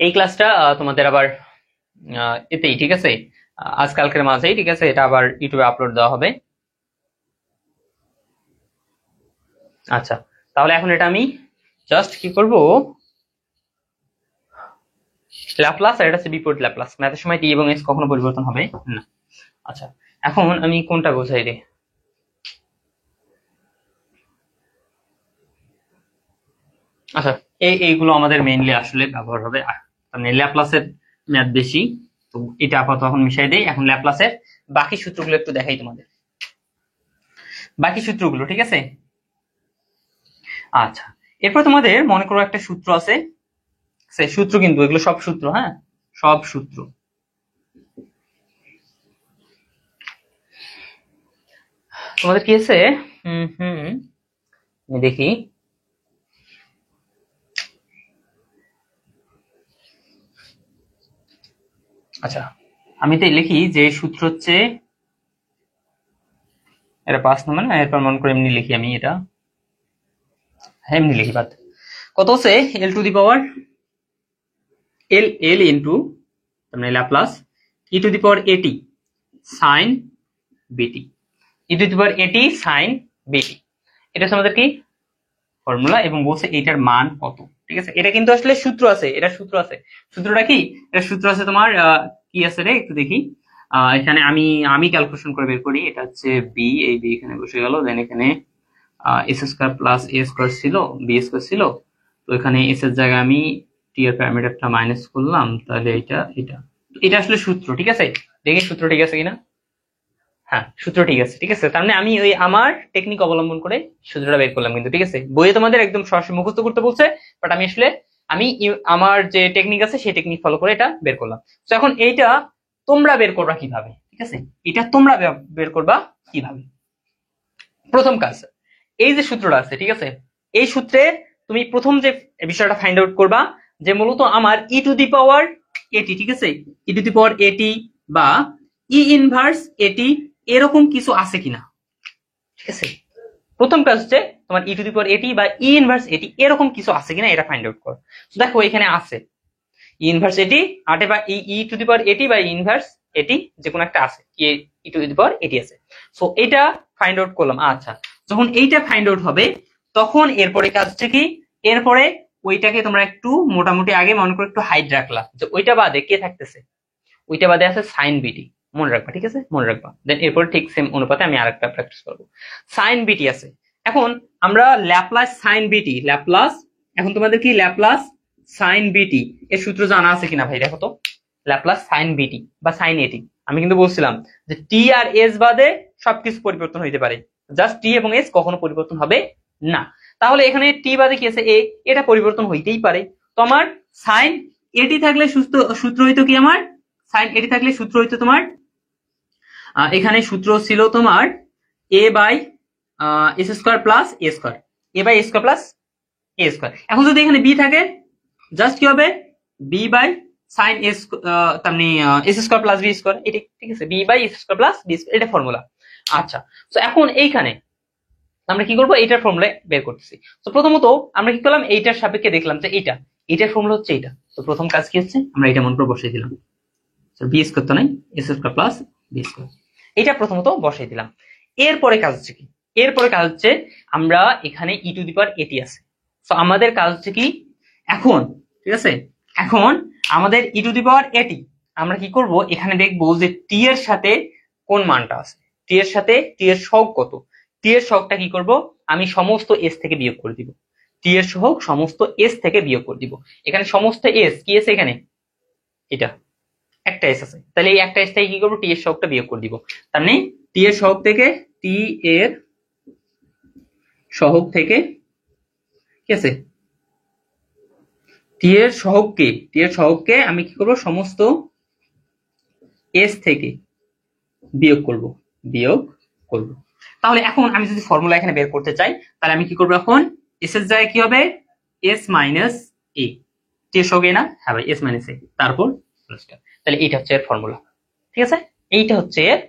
এই ক্লাসটা তোমাদের আবার এতেই, ঠিক আছে, আজকালকের মাঝেই, ঠিক আছে, এটা আবার ইউটিউবে আপলোড দেওয়া হবে। আচ্ছা, তাহলে এখন এটা আমি জাস্ট কি করব, ল্যাপ্লাস, আর এটা হচ্ছে বিপরীত ল্যাপ্লাস। ম্যাথের সময় টি এবং এস কখনো পরিবর্তন হবে না। আচ্ছা, এখন আমি কোনটা বোঝাই রে? আচ্ছা, এইগুলো আমাদের মেইনলি আসলে ব্যবহার হবে, মানে ল্যাপ্লাসের ম্যাথ বেশি, তো এটা আপাতত এখন মিশাই দেই। এখন ল্যাপ্লাসের বাকি সূত্রগুলো একটু দেখাই তোমাদের, বাকি সূত্রগুলো, ঠিক আছে। আচ্ছা, এরপর তোমাদের মনে করো একটা সূত্র আছে, সেই সূত্র কিন্তু এগুলো সব সূত্র, হ্যাঁ, সব সূত্র। তোমাদের কি আছে? আমি দেখি। আচ্ছা, আমি তো লিখি যে সূত্র হচ্ছে, এটা 5 নম্বর না, এরপর মনে করে এমনি লিখি আমি, এটা এমনি লিখি, বাদ। কত আছে? L to the power L into মানে Laplace E to the power AT sine বিটি, ই to the power AT sine বিটি। এটা হচ্ছে আমাদের কি ফর্মুলা, এবং বলছে এটার মান কত, ঠিক আছে। এটা কিন্তু আসলে সূত্র আছে, এটা সূত্র আছে। সূত্রটা কি? এটা সূত্র আছে তোমার, কি আছে রে, একটু দেখি। এখানে আমি আমি ক্যালকুলেশন করে বের করি। এটা হচ্ছে বি, এই বি এখানে বসে গেল, দেন এখানে এস স্কোয়ার প্লাস এ স্কোয়ার ছিল, বি স্কোয়ার ছিল, তো এখানে এস এর জায়গায় আমি টি এর প্যারামিটারটা মাইনাস করলাম, তাহলে এটা এটা এটা আসলে সূত্র, ঠিক আছে। দেখি সূত্র ঠিক আছে কিনা। হ্যাঁ, সূত্র ঠিক আছে, ঠিক আছে। তার মানে আমি ওই আমার টেকনিক অবলম্বন করে সূত্রটা বের করলাম কিন্তু, ঠিক আছে। বইয়ে তোমাদের একদম সরাসরি মুখস্থ করতে বলছে, বাট আমি আসলে আমার যে টেকনিক আছে সেই টেকনিক ফলো করে এটা বের করলাম। তো এখন এইটা তোমরা বের করবা কিভাবে, ঠিক আছে, এটা তোমরা বের করবা কিভাবে? প্রথম কাজ, এই যে সূত্রটা আছে, ঠিক আছে, এই সূত্রে তুমি প্রথম যে বিষয়টা ফাইন্ড আউট করবা যে মূলত আমার ই টু দি পাওয়ার এটি, ঠিক আছে, ই টু দি পাওয়ার এটি বা ই ইনভার্স এটি এরকম কিছু আছে কিনা, ঠিক আছে। প্রথম কাজ হচ্ছে তোমার ই টু দি পাওয়ার এটি বা ই ইনভার্স এটি এরকম কিছু আছে কিনা এটা ফাইন্ড আউট করো। দেখো এখানে আছে ই ইনভার্স এটি আটে, বা ই টু দি পাওয়ার এটি বা ইনভার্স এটি যে কোনো একটা আছে, E to the power AT আছে। সো এটা ফাইন্ড আউট করলাম। আচ্ছা, যখন এইটা ফাইন্ড আউট হবে তখন এরপরে কাজ হচ্ছে কি, এরপরে ওইটাকে তোমরা একটু মোটামুটি আগে মনে করো একটু হাইড রাখলা, যে ওইটা বাদে কে থাকতেছে, ওইটা বাদে আছে সাইন বিটি, মনে রাখবা, ঠিক আছে, মনে রাখবা। দেন এরপর ঠিক সেম অনুপাতে আমি আরেকটা প্র্যাকটিস করবো। সাইন বিটি আছে। এখন আমরা ল্যাপ্লাস সাইন বিটি, ল্যাপ্লাস, এখন তোমাদের কি ল্যাপ্লাস সাইন বিটি এর সূত্র জানা আছে কিনা ভাই, দেখো তো। ল্যাপ্লাস সাইন বিটি বা সাইন এটি, আমি কিন্তু বলছিলাম যে টি আর এস বাদে সবকিছু পরিবর্তন হইতে পারে, জাস্ট টি এবং এস কখনো পরিবর্তন হবে না। তাহলে এখানে টি বাদে কি আছে এ, এটা পরিবর্তন হইতেই পারে। তো আমার সাইন এটি থাকলে সূত্র হইতো কি, আমার সাইন এটি থাকলে সূত্র হইতো তোমার এখানে সূত্র ছিল তোমার A by S square plus A square, A by A square plus A square. এখন যদি এখানে বি থাকে জাস্ট কি হবে বি বাই সাইন এস, তার মানে s square plus b square, এটা ঠিক আছে, b by S square plus b square, এটা ফর্মুলা। আচ্ছা, তো এখন এইখানে আমরা কি করবো, এইটার ফর্মুলা বের করতেছি। তো প্রথমত আমরা কি করলাম, এইটার সাপেক্ষে দেখলাম যে এইটার ফর্মুলা হচ্ছে এইটা। তো প্রথম কাজ কি হচ্ছে, আমরা এটা মনে করে বসিয়ে দিলাম, বি স্কোয়ার তো নাই, s square plus b square, এটা প্রথমত বসাই দিলাম। এরপরে কাজ হচ্ছে কি, এরপরে কাজ হচ্ছে আমরা এখানে E to the power AT আছে, তো আমাদের কাজ হচ্ছে কি এখন, ঠিক আছে, এখন আমাদের ই টু দি পাওয়ার এটি আমরা কি করব, এখানে দেখবো যে টি এর সাথে কোন মানটা আছে, টি এর সাথে টি এর সহগ কত, টি এর সহগটা কি করব, আমি সমস্ত এস থেকে বিয়োগ করে দিব, টি এর সহগ সমস্ত এস থেকে বিয়োগ করে দিব। এখানে সমস্ত এস কি আছে, এখানে এটা একটা এস আছে, তাহলে এই একটা এস থেকে কি করবো, টি এর সহগটা বিয়োগ করে দিব। তার মানে টি এর সহগ থেকে, টি এর সহগ থেকে কি আছে, টি এর সহগকে, টি এর সহগকে আমি কি করব, সমস্ত এস থেকে বিয়োগ করব, বিয়োগ করব। তাহলে এখন আমি যদি ফর্মুলা এখানে বের করতে চাই, তাহলে আমি কি করব, এখন এস এর জায়গায় কি হবে, এস মাইনাস এ, টি এর সহগে না, হ্যাঁ ভাই এস মাইনাস এ, তারপর তাহলে এইটা হচ্ছে এর ফর্মুলা, ঠিক আছে, এইটা হচ্ছে এর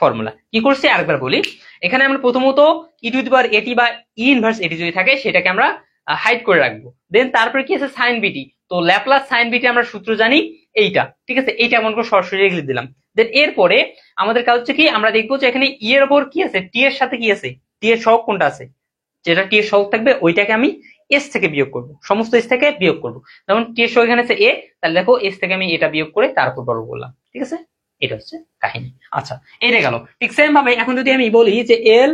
ফর্মুলা। কি করছি আরেকবার বলি, এখানে আমরা প্রথমত ই টু দি পাওয়ার এটি বা ই ইনভার্স এটি যদি থাকে সেটাকে আমরা হাইড করে রাখবো, দেন তারপরে কি আছে সাইন বিটি, তো ল্যাপ্লাস সাইন বিটি আমরা সূত্র জানি এইটা, ঠিক আছে, এইটা এমন করে সরাসরি লিখে দিলাম। দেন এরপরে আমাদের কাজ হচ্ছে কি, আমরা দেখবো যে এখানে ই এর ওপর কি আছে, টি এর সাথে কি আছে, টি এর সহগ কোনটা আছে, যেটা টি এর সহগ থাকবে ওইটাকে আমি এস থেকে বিয়োগ করব, সমস্ত এস থেকে বিয়োগ করব। যেমন টি এর সহগ এখানে আছে এ, তাহলে দেখো এস থেকে আমি এটা বিয়োগ করে তারপর বড় বললাম, ঠিক আছে, এটা হচ্ছে কাহিনী। আচ্ছা, এটা গেল। ঠিক সেম ভাবে এখন যদি আমি বলি যে এল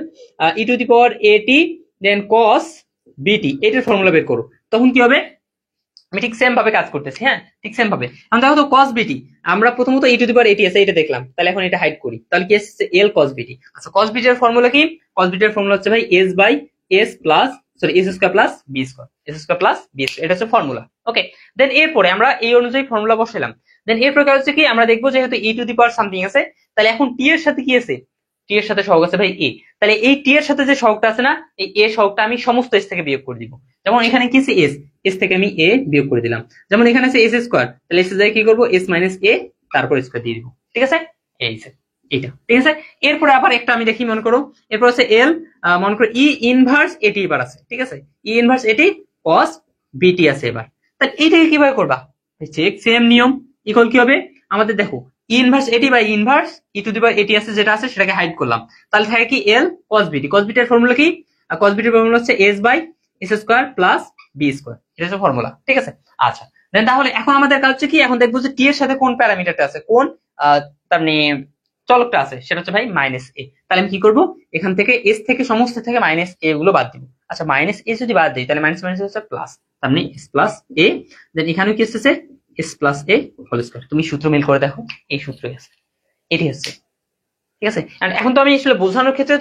ই টু দি পাওয়ার এটি দেন কস বিটি, এটার ফর্মুলা বের করো, তখন কি হবে, আমি ঠিক সেম ভাবে কাজ করতেছি, হ্যাঁ ঠিক সেম ভাবে। এখন দেখো তো কস বিটি, আমরা প্রথমত ই টু দি পাওয়ার এটি আছে এটা দেখলাম, তাহলে এখন এটা হাইড করি, তাহলে কি আসছে এল কস বিটি। আচ্ছা, কস বিটি এর ফর্মুলা কি, কস বিটি এর ফর্মুলা হচ্ছে ভাই s by s plus sorry s square plus B square, s square plus B square, এটা হচ্ছে ফর্মুলা। ওকে, দেন এরপরে আমরা এই অনুযায়ী ফর্মুলা বসাইলাম। দেন এরপর কাজ হচ্ছে কি, আমরা দেখবো যেহেতু ই টু দি পাওয়ার সামথিং আছে, তাহলে এখন টি এর সাথে কি আছে, টি এর সাথে সহগ আছে ভাই এ, তাহলে এই টি এর সাথে যে সহগটা আছে না, এই এ সহগটা আমি সমস্ত এস থেকে বিয়োগ করে দিব। যেমন এখানে কি আছে এস, এস থেকে আমি এ বিয়োগ করে দিলাম। যেমন এখানে আছে এস স্কোয়ার, তাহলে এস এর জায়গায় কি করবো, এস মাইনাস এ তারপর স্কোয়ার দিয়ে দিব, ঠিক আছে, এই এইটা ঠিক আছে। এরপরে আবার একটা আমি দেখি, মনে করো এরপর আছে এল, মনে করো ই ইনভার্স এটি এবার আছে, ঠিক আছে, ই ইনভার্স এটি কস বিটি আছে এবার, তাহলে এইটাকে কিভাবে করবা, ঠিক সেম নিয়ম, ইকুয়াল কি হবে আমাদের, দেখো inverse AT by inverse E to the power AT আছে যেটা আছে সেটাকে হাইড করলাম, তাহলে থাকে কি এল কস বিটি, কস বিটি এর ফর্মুলা কি, কস বিটির ফর্মুলা হচ্ছে s by S square plus b square, এটা হচ্ছে ফর্মুলা, ঠিক আছে। আচ্ছা, দেন তাহলে এখন আমাদের কাজ হচ্ছে কি, এখন দেখবো যে টি এর সাথে কোন প্যারামিটারটা আছে, কোন তার মানে চলকটা আছে, সেটা হচ্ছে ভাই মাইনাস এ। তাহলে আমি কি করবো, এখান থেকে এস থেকে সমস্ত থেকে মাইনাস এ গুলো বাদ দিব। আচ্ছা, মাইনাস এ যদি বাদ দিই তাহলে মাইনাস মাইনাস হচ্ছে প্লাস, তার মানে এস প্লাস এ, দেন এখানেও কি আসছে S plus A whole square. তুমি সূত্র মিল করে দেখো, এই সূত্রই আছে, এটি হচ্ছে, ঠিক আছে। এখন তো আমি আসলে বোঝানোর ক্ষেত্রে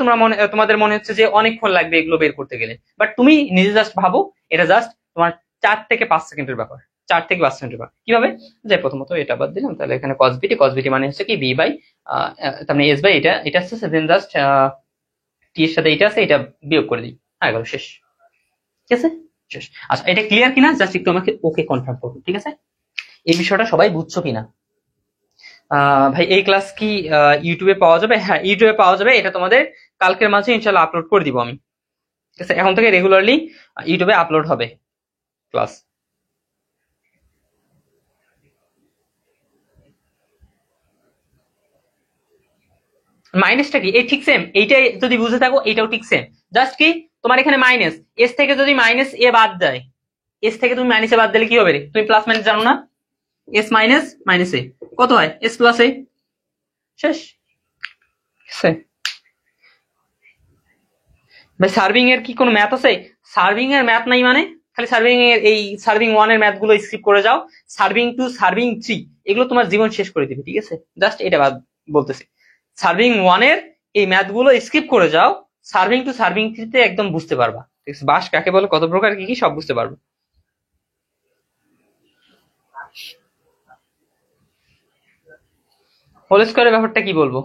তোমাদের মনে হচ্ছে যে অনেকক্ষণ লাগবে এগুলো বের করতে গেলে, বাট তুমি নিজে জাস্ট ভাবো, এটা জাস্ট তোমার 4 থেকে 5 সেকেন্ডের ব্যাপার, 4 থেকে 5 সেকেন্ডের ব্যাপার। কিভাবে, যে প্রথমত এটা বাদ দিলাম, তাহলে এখানে cos বিটি মানে হচ্ছে কি বি বাই তার মানে এস বাই এটা আসছে, দেন জাস্ট টি এর সাথে এটা আছে, এটা বিয়োগ করে দিই, হ্যাঁ গেল, শেষ, ঠিক আছে, শেষ। আচ্ছা, এটা ক্লিয়ার কিনা জাস্ট একটু আমাকে ওকে কনফার্ম করো, ঠিক আছে, এই বিষয়টা সবাই বুঝছো কিনা। ভাই এই ক্লাস কি ইউটিউবে পাওয়া যাবে? হ্যাঁ ইউটিউবে পাওয়া যাবে, এটা তোমাদের কালকের মাঝে ইনশাআল্লাহ আপলোড করে দিব আমি, ঠিক আছে, এখন থেকে রেগুলারলি ইউটিউবে আপলোড হবে ক্লাস। মাইনাসটা কি, এই ঠিক সেম, এইটাই যদি বুঝে থাকো এইটাও ঠিক সেম, জাস্ট কি তোমার এখানে মাইনাস এস থেকে যদি মাইনাস এ বাদ যায়, এস থেকে তুমি মাইনাস এ বাদ দিলে কি হবে রে, তুমি প্লাস মাইনাস জানো না, এস মাইনাস মাইনাস এ কত হয়, এস প্লাস এ, শেষ। ভাই সার্ভিং এর কি কোনো ম্যাথ আছে, সার্ভিং এর ম্যাথ নাই মানে, খালি সার্ভিং এর এই সার্ভিং 1 এর ম্যাথ গুলো স্কিপ করে যাও, সার্ভিং 2 সার্ভিং 3 এগুলো তোমার জীবন শেষ করে দিবে, ঠিক আছে, জাস্ট এটা বলতেছি, সার্ভিং 1 এর এই ম্যাথ গুলো স্কিপ করে যাও, সার্ভিং টু সার্ভিং থ্রিতে একদম বুঝতে পারবা, ঠিক আছে, বাস কাকে বলে, কত প্রকার, কি কি সব বুঝতে পারবে। হোল স্কয়ারের ব্যাপারটা কি বলবো,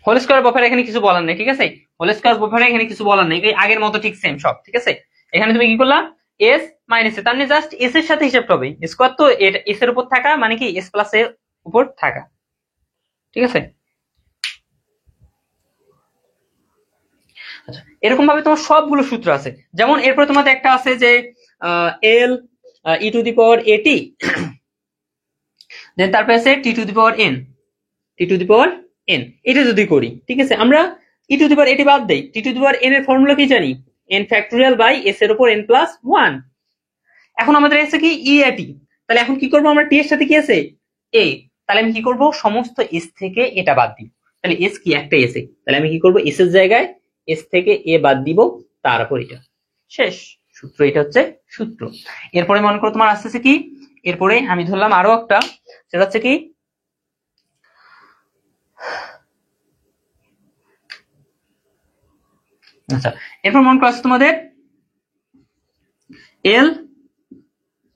হোল স্কয়ার ব্যাপারে এখানে কিছু বলার নেই, ঠিক আছে, হোল স্কয়ার ব্যাপারে এখানে কিছু বলার নেই, আগের মতো ঠিক সেম সব, ঠিক আছে। এখানে তুমি কি করলা, এস মাইনাস এ, তার মানে জাস্ট এস এর সাথে হিসাবটা হবে, স্কয়ার তো এস এর উপর থাকা মানে কি এস প্লাস এর উপর থাকা, ঠিক আছে। আচ্ছা, এরকম ভাবে তোমার সবগুলো সূত্র আছে, যেমন এরপরে তোমাদের একটা আছে যে এল ই টু দি পাওয়ার এটি, দেন তারপরে আছে T to the power N, T to the power N, এটা যদি করি, ঠিক আছে, আমরা ই টু দি পাওয়ার এটি বাদ দেই, টি টু দি পাওয়ার এন এর ফর্মুলা কি জানি, এন ফ্যাক্টোরিয়াল বাই এস এর উপর এন প্লাস ওয়ান। এখন আমাদের আছে কি ই এটি, তাহলে এখন কি করবো আমরা, টি এর সাথে কি আছে এ, তাহলে আমি কি করব, সমস্ত এস থেকে এটা বাদ দিব, তাহলে এস কি একটা এস এ, তাহলে আমি কি করব, এস এর জায়গায় এস থেকে এ বাদ দিব, তারপর এটা শেষ সূত্র, এটা হচ্ছে সূত্র। এরপরে মনে করো তোমার আসতেছে কি, এরপরে আমি ধরলাম আরো একটা, সেটা হচ্ছে কি আচ্ছা, এরপর মনে করো তোমাদের এল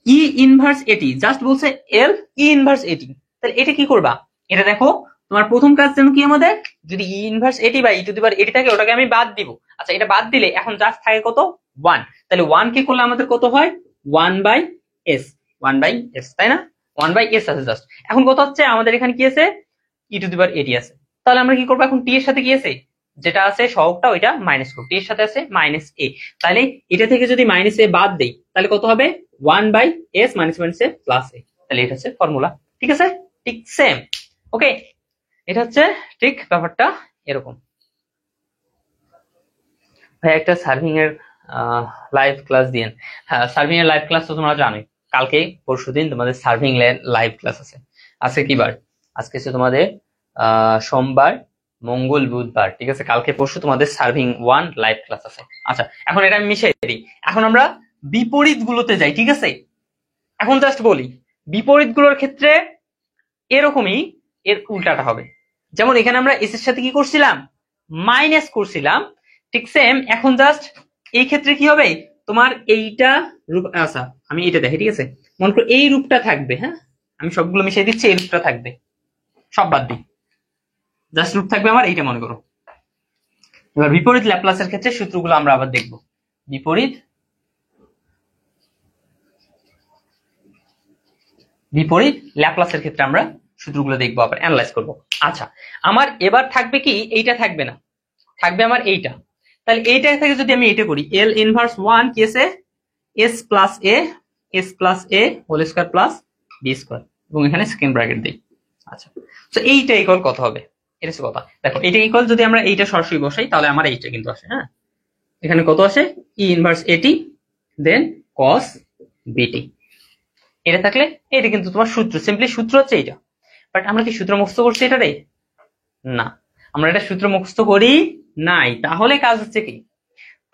ই ইনভার্স এটি, জাস্ট বলছে এল ই ইনভার্স এটি, তাহলে এটা কি করবা, এটা দেখো তোমার প্রথম কাজ যেন কি আমাদের, যদি ই ইনভার্স এটি বা ই টু দি পাওয়ার এটি থাকে ওটাকে আমি বাদ দিব, আচ্ছা এটা বাদ দিলে এখন জাস্ট থাকে কত, ওয়ান, তাহলে ওয়ান কে করলে আমাদের কত হয়, one by s, one by s, তাই না, ওয়ান বাই এস আছে জাস্ট। এখন কত হচ্ছে আমাদের এখানে কি আছে, E to the power AT আছে, তাহলে আমরা কি করবো, এখন টি এর সাথে কি আছে, যেটা আছে সহগটা ওইটা মাইনাস করবো, টি এর সাথে আছে মাইনাস এ, তাহলে এটা থেকে যদি মাইনাস এ বাদ দেই তাহলে কত হবে, one by S minus minus A plus A, তাহলে এটা হচ্ছে ফর্মুলা, ঠিক আছে, ঠিক সেম, ওকে। এটা হচ্ছে ঠিক ব্যাপারটা এরকম। ভাই একটা সার্ভিং এর লাইভ ক্লাস দিয়েন, হ্যাঁ সার্ভিং এর লাইভ ক্লাস তো তোমরা জানোই, কালকে পরশুদিন তোমাদের সার্ভিং এর লাইভ ক্লাস আছে। আজকে কি বার, আজকে হচ্ছে তোমাদের সোমবার, মঙ্গল, বুধবার, ঠিক আছে, কালকে পরশু তোমাদের সার্ভিং ওয়ান লাইভ ক্লাস আছে। আচ্ছা এখন এটা আমি মিশিয়ে দিই, এখন আমরা বিপরীত গুলোতে যাই, ঠিক আছে। এখন জাস্ট বলি বিপরীত গুলোর ক্ষেত্রে এরকমই, এর উল্টাটা হবে, যেমন এখানে আমরা এস এর সাথে কি করছিলাম, মাইনাস করছিলাম, ঠিক সেম এখন জাস্ট এই ক্ষেত্রে কি হবে, তোমার এইটা রূপ, আচ্ছা আমি এটা দেখি, ঠিক আছে, মনে করো এই রূপটা থাকবে, হ্যাঁ আমি সবগুলো মিশিয়ে দিচ্ছি, এই রূপটা থাকবে, সব বাদ দিই, জাস্ট রূপ থাকবে আমার এইটা মনে করো। এবার বিপরীত ল্যাপ্লাসের ক্ষেত্রে সূত্রগুলো আমরা আবার দেখব, বিপরীত বিপরীত ল্যাপ্লাসের ক্ষেত্রে আমরা সূত্রগুলো দেখবো, আবার অ্যানালাইজ করব। আচ্ছা আমার এবার থাকবে কি, এইটা থাকবে না, থাকবে আমার এইটা, তাহলে এইটা থেকে যদি আমি এটা করি, এল ইনভার্স ওয়ান কি আছে, S plus A whole square plus B square, এবং এখানে সেকেন্ড ব্র্যাকেট দিই। আচ্ছা তো এইটা ইকুয়াল কত হবে, এটা হচ্ছে কথা, দেখো এটা ইকুয়াল যদি আমরা এইটা সরাসরি বসাই তাহলে আমার এইটা কিন্তু আসে, হ্যাঁ এখানে কত আসে, ই ইনভার্স এটি দেন কস বিটি, এটা থাকলে এটা কিন্তু তোমার সূত্র, সিম্পলি সূত্র হচ্ছে এইটা। বাট আমরা কি সূত্র মুখস্থ করছি এটারে, না আমরা এটা সূত্র মুখস্থ করি নাই, তাহলে কাজ হচ্ছে কি,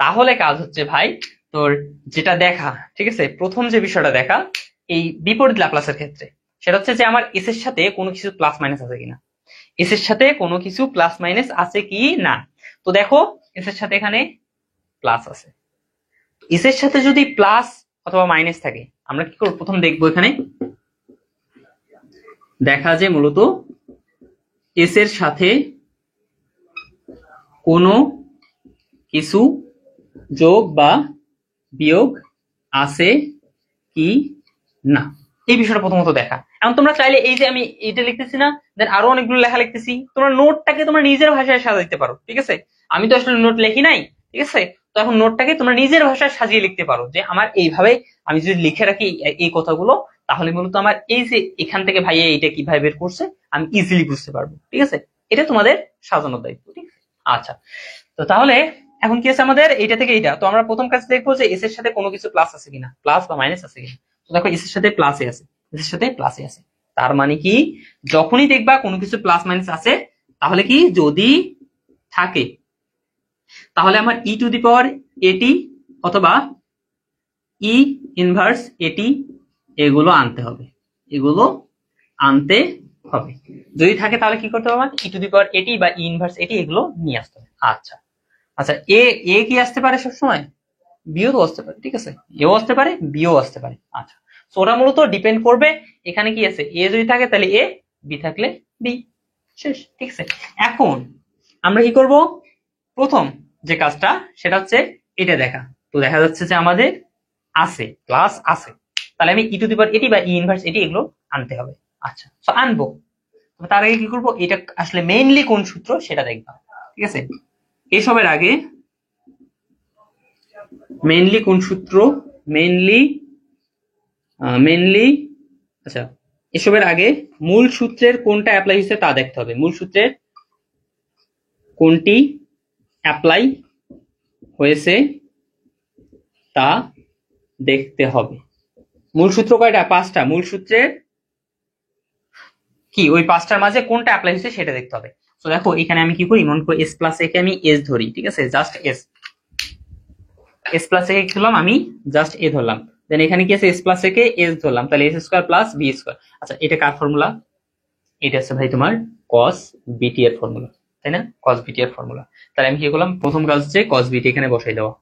তাহলে কাজ হচ্ছে ভাই তোর যেটা দেখা, ঠিক আছে, প্রথম যে বিষয়টা দেখা এই বিপরীত ল্যাপ্লাসের ক্ষেত্রে, সেটা হচ্ছে যে আমার এস এর সাথে কোনো কিছু প্লাস মাইনাস আছে কিনা, এস এর সাথে কোনো কিছু প্লাস মাইনাস আছে কি না, তো দেখো এস এর সাথে এখানে প্লাস আছে, এস এর সাথে যদি প্লাস অথবা মাইনাস থাকে আমরা কি করব, প্রথম দেখবো এখানে দেখা যে মূলত এস এর সাথে কোনো কিছু যোগ বা বিয়োগ আছে কি না, এই বিষয়টা প্রথমত দেখা। এখন তোমরা চাইলে এই যে আমি এটা লিখতেছি না, দেন আরো অনেকগুলো লেখা লিখতেছি, তোমরা নোটটাকে তোমরা নিজের ভাষায় সাজাইতে পারো, ঠিক আছে, আমি তো আসলে নোট লিখি নাই, ঠিক আছে, তো এখন নোটটাকে তোমরা নিজের ভাষায় সাজিয়ে লিখতে পারো, যে আমার এইভাবে আমি যদি লিখে রাখি এই কথাগুলো, তাহলে মূলত আমার এই যে এখান থেকে ভাইয়া এইটা কিভাবে বের করছে আমি ইজিলি বুঝতে পারবো, ঠিক আছে, এটা তোমাদের সাজানোর দায়িত্ব, ঠিক আছে। আচ্ছা তো তাহলে এখন কি আছে আমাদের এইটা থেকে এইটা, তো আমরা প্রথম কাজ দেখবো যে এস এর সাথে কোনো কিছু প্লাস আছে কিনা, প্লাস বা মাইনাস আছে কিনা, তো দেখো এস এর সাথে প্লাসে আছে, এস এর সাথে প্লাসে আছে, তার মানে কি যখনই দেখবা কোনো কিছু প্লাস মাইনাস আছে, তাহলে কি যদি থাকে তাহলে আমার ই টু দি পাওয়ার এটি অথবা ই ইনভার্স এটি এগুলো আনতে হবে, এগুলো আনতে হবে। যদি থাকে তাহলে কি করতে হবে, ই টু দি পাওয়ার এটি বা ই ইনভার্স এটি এগুলো নিয়ে আসতে হবে। আচ্ছা আচ্ছা, এ এ কি আসতে পারে সবসময়, বিও তো আসতে পারে, ঠিক আছে, এও আসতে পারে বিও আসতে পারে। আচ্ছা, তো ওরা মূলত ডিপেন্ড করবে এখানে কি আছে, এ যদি থাকে তাহলে এ, বি থাকলে বি, শেষ, ঠিক আছে। এখন আমরা কি করব, প্রথম যে কাজটা সেটা হচ্ছে এটা দেখা। তো দেখা যাচ্ছে যে আমাদের আছে প্লাস আছে, তাহলে আমি ই টু দি পাওয়ার এটি বা ই ইনভার্স এটি এগুলো আনতে হবে। আচ্ছা, তো আনবো, তার আগে কি করবো, এটা আসলে মেইনলি কোন সূত্র সেটা দেখবা, ঠিক আছে। এসবের আগে মেইনলি কোন সূত্র, মেইনলি মেইনলি আচ্ছা, এসবের আগে মূল সূত্রের কোনটা অ্যাপ্লাই হয়েছে তা দেখতে হবে, মূল সূত্রের কোনটি অ্যাপ্লাই হয়েছে তা দেখতে হবে। মূল সূত্র কয়টা, পাঁচটা, মূল সূত্রের কি ওই পাঁচটার মাঝে কোনটা অ্যাপ্লাই হয়েছে সেটা দেখতে হবে। তো দেখো এখানে আমি কি করি, মনে করো এস প্লাস এ কে আমি এস ধরি, ঠিক আছে, just s, s plus a কে ধরলাম আমি, জাস্ট এ ধরলাম, দেন এখানে কি আছে এস প্লাস এ কে এস ধরলাম, তাহলে s square plus b square. আচ্ছা, এটা কার ফর্মুলা, এটা আছে ভাই তোমার কস বিটি এর ফর্মুলা, তাই না, কস বিটি এর ফর্মুলা। তাহলে আমি কি করলাম, প্রথম কাজ হচ্ছে কস বিটি এখানে বসাই দেওয়া।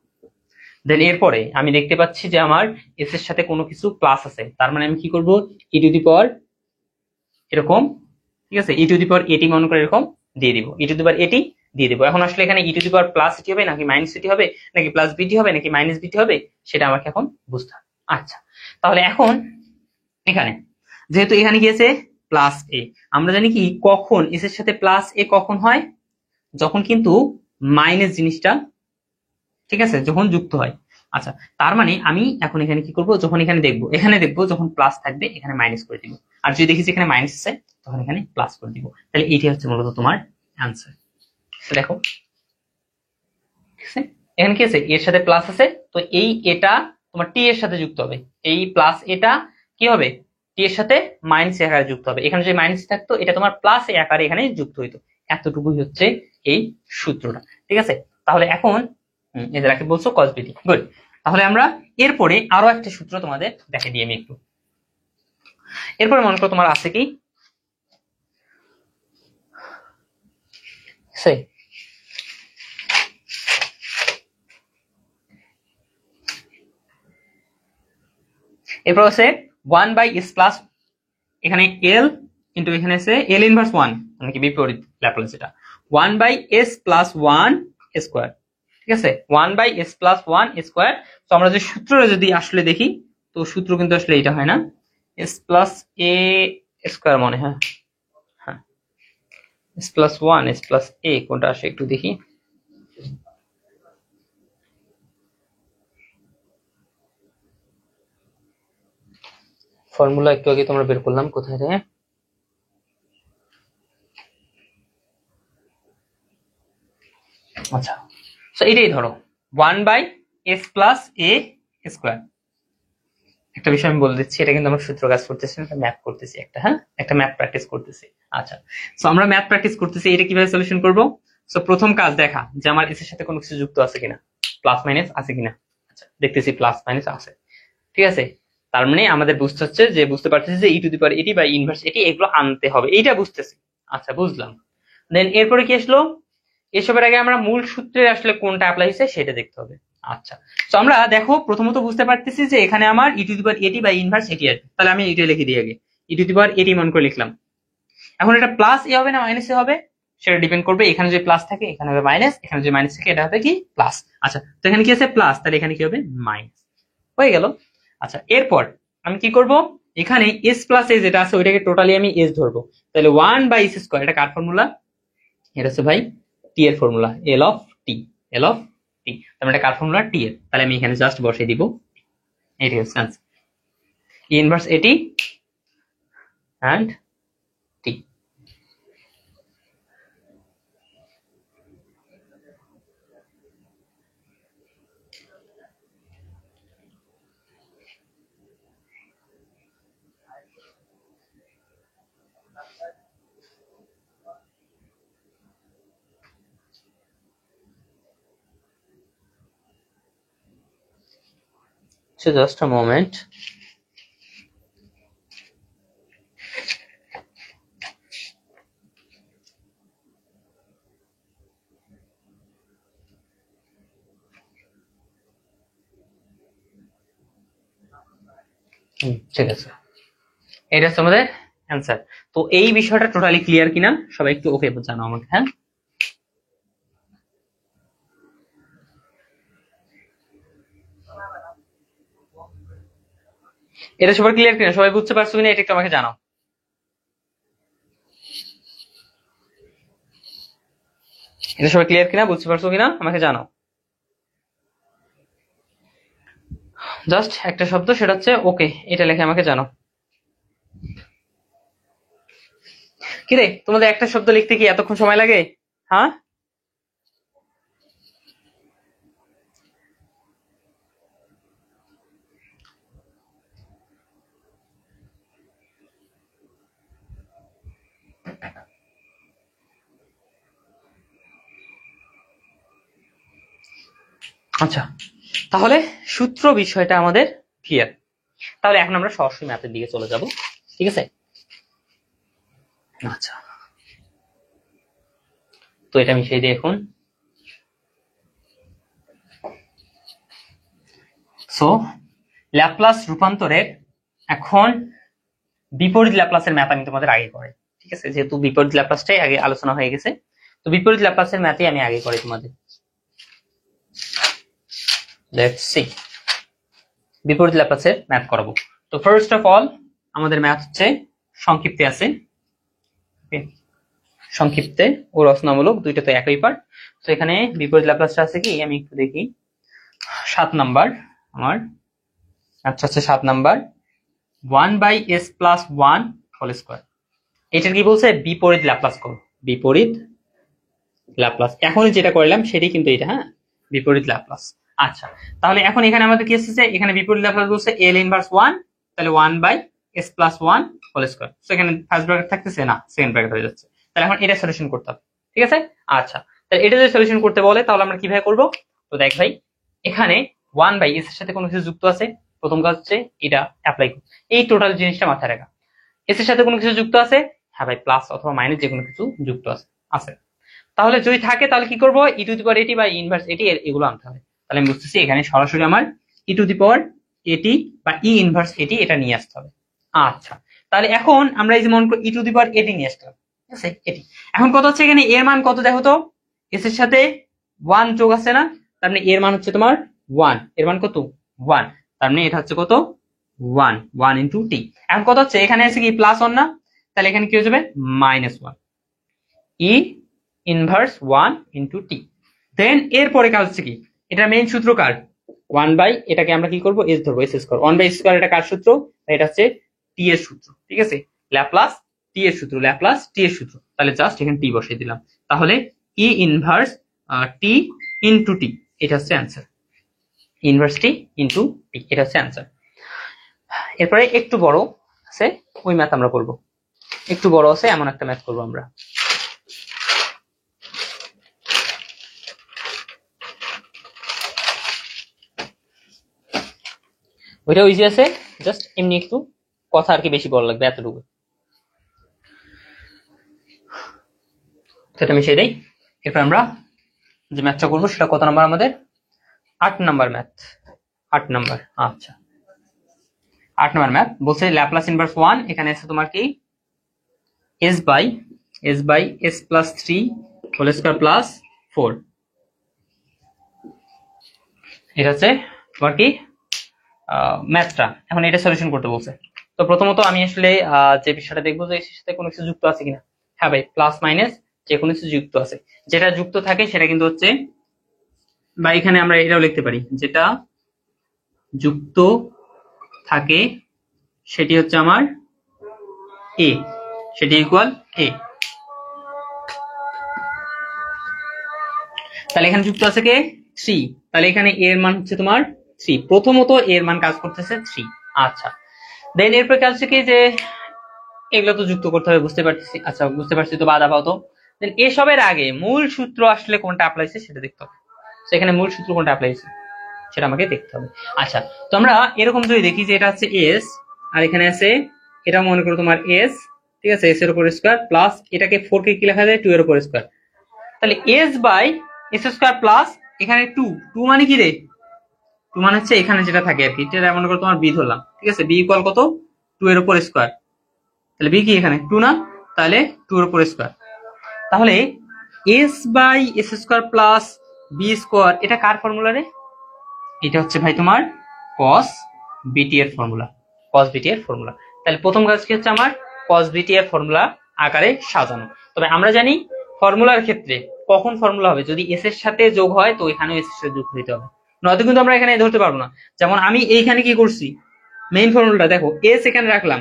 দেন এরপরে আমি দেখতে পাচ্ছি যে আমার এস এর সাথে কোনো কিছু প্লাস আছে, তার মানে আমি কি করব, ই টু দি পাওয়ার এরকম, ঠিক আছে, ই টু দি পাওয়ার এটি মনে করে এরকম দিয়ে দিব, ই টু দি পাওয়ার এটি দিয়ে দিব। এখন আসলে এখানে E to the power plus এটি হবে নাকি মাইনাস এটি হবে নাকি প্লাস বিটি হবে নাকি মাইনাস বিটি হবে সেটা আমাকে এখন বুঝতে হবে। আচ্ছা, তাহলে এখন এখানে যেহেতু এখানে কি আছে প্লাস এ, আমরা জানি কি কখন এস এর সাথে প্লাস এ কখন হয়, যখন কিন্তু মাইনাস জিনিসটা, ঠিক আছে, যখন যুক্ত হয়। আচ্ছা, তার মানে আমি এখন এখানে কি করব, যখন এখানে দেখবো যখন প্লাস থাকবে এখানে মাইনাস করে দিব, আর যদি দেখি যে এখানে মাইনাস আছে তখন এখানে প্লাস করে দিব। তাহলে এইটা হচ্ছে মূলত তোমার অ্যান্সার। দেখো, ঠিক আছে, এখানে কি আছে এর সাথে প্লাস আছে, তো এই এটা তোমার টি এর সাথে যুক্ত হবে, এই প্লাস এটা কি হবে টি এর সাথে মাইনাস আকারে যুক্ত হবে, এখানে যদি মাইনাস থাকতো এটা তোমার প্লাস এ আকারে এখানে যুক্ত হইতো। এতটুকুই হচ্ছে এই সূত্রটা, ঠিক আছে। তাহলে এখন এদেরকে বলছো কস বিটি, গুড। তাহলে আমরা এরপরে আরো একটা সূত্র তোমাদের দেখে দিই আমি একটু। এরপরে মনে করো তোমার আছে কি, এরপর আছে ওয়ান বাই এস প্লাস, এখানে এল কিন্তু এখানে আছে এল ইনভার্স ওয়ান, মানে কি বিপরীত ল্যাপ্লাস, এটা one by s plus one square, ঠিক আছে, one by s plus one square. তো আমরা যে সূত্রটা যদি আসলে দেখি, তো সূত্র কিন্তু আসলে এটা হয় না, এস প্লাস এ স্কোয়ার মনে হয়, হ্যাঁ, S plus one S plus A কোনটা আসে একটু দেখি, ফর্মুলা একটু আগে তোমরা বের করলাম কোথায় রে, আচ্ছা, তো এটাই ধরো one by s plus A square. একটা বিষয় আমি বলে দিচ্ছি, এটা কিন্তু আমরা সূত্র কাজ করতেছি না, এটা ম্যাথ করতেছি একটা, হ্যাঁ, একটা ম্যাথ প্র্যাকটিস করতেছি। আচ্ছা, তো আমরা ম্যাথ প্র্যাকটিস করতেছি, এটা কিভাবে সলিউশন করব। সো প্রথম কাজ দেখা যে আমার এস এর সাথে কোনো কিছু যুক্ত আছে কিনা, প্লাস মাইনাস আছে কিনা। আচ্ছা, দেখতেছি প্লাস মাইনাস আছে, ঠিক আছে, তার মানে আমাদের বুঝতে হচ্ছে যে বুঝতে পারতেছি যে ই টু দি পাওয়ার এটি বা ইনভার্স এটি এগুলো আনতে হবে, এইটা বুঝতেছি। আচ্ছা, বুঝলাম। দেন এরপরে কি আসলো, এসবের আগে আমরা মূল সূত্রে আসলে কোনটা অ্যাপ্লাই হয়েছে সেটা দেখতে হবে। আচ্ছা, তো আমরা দেখো প্রথমত বুঝতে পারতেছি যে এখানে আমার ই টু দি পাওয়ার এটি বা ইনভার্স এটি আছে, তাহলে আমি এটা লিখে দিই আগে, ই টু দি পাওয়ার এটি মনে করে লিখলাম। এখন এটা প্লাস এ হবে না মাইনাস এ হবে সেটা ডিপেন্ড করবে, এখানে যদি প্লাস থাকে এখানে হবে মাইনাস, এখানে যদি মাইনাস থাকে এটা হবে কি প্লাস। আচ্ছা, তো এখানে কি আছে প্লাস, তাহলে এখানে কি হবে মাইনাস, হয়ে গেল। আচ্ছা, এরপর আমি কি করব, এখানে এস প্লাস এ যেটা আছে ওইটাকে টোটালি আমি এস ধরবো, তাহলে ওয়ান বাই এস স্কোয়ার, এটা কার ফর্মুলা, এটা হচ্ছে ভাই টি এর formula, L of T, L of T, তার মানে কার ফর্মুলা টি এর, তাহলে আমি এখানে জাস্ট বসাই দিব, এটি হচ্ছে আনসার, ইনভার্স এটি and T. So just a moment. ঠিক আছে, এটা হচ্ছে আমাদের অ্যান্সার। তো এই বিষয়টা টোটালি ক্লিয়ার কিনা সবাই একটু ওকে জানো আমাকে, হ্যাঁ? এটা সবার ক্লিয়ার কিনা, সবাই বুঝতে পারছো কিনা এটা একটু আমাকে জানাও। এটা সবাই ক্লিয়ার কিনা, বুঝতে পারছো কিনা আমাকে জানাও। জাস্ট একটা শব্দ, সেটা হচ্ছে ওকে, এটা লিখে আমাকে জানাও। কিরে তোমাদের একটা শব্দ লিখতে কি এতক্ষণ সময় লাগে? হ্যাঁ, আচ্ছা তাহলে সূত্র বিষয়টা আমাদের ক্লিয়ার। তাহলে এখন আমরা সরাসরি ম্যাথের দিকে চলে যাব, ঠিক আছে? আচ্ছা, তো এটা মিশিয়ে দিই এখন। সো ল্যাপ্লাস রূপান্তরের এখন বিপরীত ল্যাপ্লাসের ম্যাথ আমি তোমাদের আগে করাই, ঠিক আছে? যেহেতু বিপরীত ল্যাপ্লাসটাই আগে আলোচনা হয়ে গেছে, তো বিপরীত ল্যাপ্লাসের ম্যাথই আমি আগে করি তোমাদের। লেটস সি, বিপরীত ল্যাপ্লাসের ম্যাথ করাবো। তো ফার্স্ট অফ অল আমাদের ম্যাথ হচ্ছে সংক্ষিপ্তে আছে, সংক্ষিপ্তে ও রচনামূলক দুইটা তো একই পার্ট। তো এখানে বিপরীত ল্যাপ্লাসটা আছে কি, আমি একটু দেখি। 7 নাম্বার আমার, আচ্ছা আচ্ছা 7 নাম্বার 1/s+1 হোল স্কয়ার। এটার কি বলছে, বিপরীত ল্যাপ্লাস করো, বিপরীত ল্যাপ্লাস। এখন যেটা করলাম সেটাই কিন্তু এটা, হ্যাঁ, বিপরীত ল্যাপ্লাস। আচ্ছা, তাহলে এখন এখানে আমাদের কি এসেছে, এখানে বিপরীত ল্যাপ্লাস বলছে L ইনভার্স 1, তাহলে 1/s+1 হোল স্কয়ার। সো এখানে ফার্স্ট ব্র্যাকেট থাকতেছে না, সেকেন্ড ব্র্যাকেট হয়ে যাচ্ছে। তাহলে এখন এটা সলিউশন করতে হবে, ঠিক আছে? আচ্ছা, তাহলে এটা যদি সলিউশন করতে বলে তাহলে আমরা কিভাবে করব? তো দেখ ভাই, এখানে 1/s এর সাথে কোনো কিছু যুক্ত আছে, প্রথম কাজ হচ্ছে এটা অ্যাপ্লাই করো, এই টোটাল জিনিসটা মাথায় রাখা। এস এর সাথে কোনো কিছু যুক্ত আছে, হ্যাঁ ভাই, প্লাস অথবা মাইনাস যে কোনো কিছু যুক্ত আছে আছে। তাহলে যদি থাকে তাহলে কি করবো, ই টু দি পাওয়ার এটি বা ইনভার্স এটি, এগুলো আনতে হবে। তাহলে আমি বুঝতেছি এখানে সরাসরি আমার ই টু দি পাওয়ার এটি বা ই ইনভার্স এটি এটা নিয়ে আসতে হবে। আচ্ছা, তাহলে এখন আমরা এই যে মনে করি ই টু দি পাওয়ার এটি নিয়ে আসতে হবে, ঠিক আছে? এটি এখন কত হচ্ছে, এখানে এর মান কত দেখো তো, এস এর সাথে 1 যোগ আছে না, তার মানে এর মান হচ্ছে তোমার 1, এর মান কত 1, তার মানে এটা হচ্ছে কত 1 ইন্টু টি। এখন কত হচ্ছে, এখানে আছে কি প্লাস 1 না, তাহলে এখানে কি হয়ে যাবে -1, ই ইনভার্স 1 ইন্টু টি। দেন এরপরে কাজ হচ্ছে কি, এটা মেইন সূত্র কার, 1 বাই, এটাকে আমরা কি করবো এস ধরবো, এস স্কয়ার 1/s², এটা কার সূত্র, এটা হচ্ছে টি এর সূত্র, ঠিক আছে? ল্যাপ্লাস টি এর সূত্র, ল্যাপ্লাস টি এর সূত্র। তাহলে জাস্ট এখানে টি বসিয়ে দিলাম, তাহলে ই ইনভার্স টি ইন্টু টি, এটা হচ্ছে অ্যান্সার, ইনভার্স টি ইন্টু টি, এটা হচ্ছে অ্যান্সার। এরপরে একটু বড় আছে ওই ম্যাথ আমরা করবো, একটু বড় আছে এমন একটা ম্যাথ করবো আমরা। ওইটাও ইজি আছে, জাস্ট এমনি একটু কথা আর কি বেশি বড় লাগবে, এতটুকু। সেটা মিশিয়ে দেই। এরপর আমরা যে ম্যাথটা করবো সেটা কত নাম্বার আমাদের, 8 নাম্বার ম্যাথ, 8 নাম্বার। আচ্ছা, 8 নাম্বার ম্যাথ বলছে ল্যাপ্লাস ইনভার্স 1, এখানে আছে তোমার কি s/s+3 হোল স্কয়ার প্লাস 4, এটা হচ্ছে তোমার কি ম্যাথটা। এখন এটা সলিউশন করতে বলছে। তো প্রথমত আমি আসলে যে বিষয়টা দেখবো যে এর সাথে কোনো কিছু যুক্ত আছে কিনা, হ্যাঁ ভাই, প্লাস মাইনাস যে কোনো কিছু যুক্ত আছে, যেটা যুক্ত থাকে সেটা কিন্তু হচ্ছে, বা এখানে আমরা এটাও লিখতে পারি, যেটা যুক্ত থাকে সেটি হচ্ছে আমার এ, সেটি ইকুয়াল এ। তাহলে এখানে যুক্ত আছে কে 3, তাহলে এখানে এর মান হচ্ছে তোমার 3, প্রথমত এর মান কাজ করতেছে 3। আচ্ছা, দেন এরপর কাজ হচ্ছে কি যে এগুলো তো যুক্ত করতে হবে, বুঝতে পারতেছি, আচ্ছা বুঝতে পারছি, তো বাদ আপাতত। দেন এসবের আগে মূল সূত্র আসলে কোনটা অ্যাপ্লাই হয়েছে সেটা দেখতে হবে, সেখানে মূল সূত্র কোনটা অ্যাপ্লাই হয়েছে সেটা আমাকে দেখতে হবে। আচ্ছা, তো আমরা এরকম যদি দেখি যে এটা হচ্ছে এস, আর এখানে আছে এটা মনে করো তোমার এস, ঠিক আছে, এস এর উপর স্কয়ার প্লাস এটাকে 4 কে কি লেখা যায় 2 এর উপর স্কয়ার, তাহলে s/s² প্লাস এখানে 2 মানে কি রে টু মানে হচ্ছে এখানে যেটা থাকে আর কি, এটা মনে করো তোমার বি ধরলাম, ঠিক আছে, বি ইকুয়াল কত, 2 এর উপর স্কোয়ার, তাহলে বি কি এখানে 2 না, তাহলে 2 এর উপর স্কোয়ার। তাহলে s by S square plus b square এটা কার ফর্মুলা রে? এটা হচ্ছে ভাই তোমার cos bt এর ফর্মুলা, cos bt এর ফর্মুলা। তাহলে প্রথম কাজ কি হচ্ছে আমার cos bt এর ফর্মুলা আকারে সাজানো। তবে আমরা জানি ফর্মুলার ক্ষেত্রে কখন ফর্মুলা হবে, যদি এস এর সাথে যোগ হয় তো এখানেও এস এর সাথে যোগ দিতে হবে, নয়তো কিন্তু আমরা এখানে ধরতে পারবো না। যেমন আমি এইখানে কি করছি, মেইন ফর্মুলাটা দেখো, এস এখানে রাখলাম,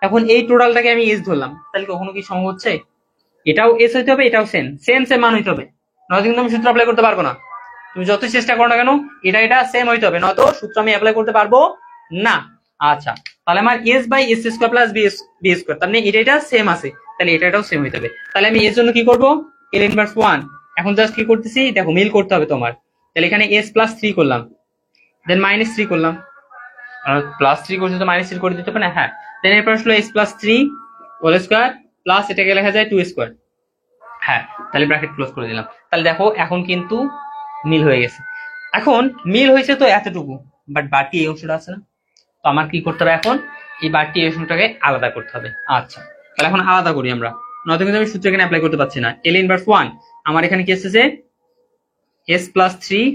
এখন এই টোটালটাকে আমি এস ধরলাম, তাহলে কখনো কি সম্ভব হচ্ছে? এটাও এস হইতে হবে, এটাও সেম সেম সেম মান হইতে হবে, নয়তো কিন্তু আমি সূত্র অ্যাপ্লাই করতে পারবো না। তুমি যতই চেষ্টা করো না কেন এটা এটা সেম হইতে হবে, নয়তো সূত্র আমি অ্যাপ্লাই করতে পারবো না। আচ্ছা, তাহলে আমার s by S square plus b square, তার মানে এটা এটা সেম আছে, তাহলে এটা এটাও সেম হইতে হবে। তাহলে আমি এর জন্য কি করবো, এল ইনভার্স 1, এখন জাস্ট কি করতেছি দেখো, মিল করতে হবে তোমার। তাহলে এখানে এস প্লাস 3 করলাম, দেন মাইনাস 3 করলাম, আর প্লাস 3 করছি তো মাইনাস 3 করে দিতে পারে, হ্যাঁ। দেন এরপর আসলো s plus 3 whole square plus এটাকে লেখা যায় 2 স্কোয়ার, হ্যাঁ। তাহলে ব্র্যাকেট ক্লোজ করে দিলাম। তাহলে দেখো এখন কিন্তু মিল হয়ে গেছে। এখন মিল হয়েছে তো এতটুকু, বাট বাকি এই অংশটা আছে না, তো আমার কি করতে হবে এখন, এই বাড়তি এই অংশটাকে আলাদা করতে হবে। আচ্ছা, তাহলে এখন আলাদা করি আমরা, নয়তো কিন্তু আমি সূত্র এখানে অ্যাপ্লাই করতে পারছি না। এল ইনভার্স 1 আমার এখানে কি এসেছে, এস প্লাস 3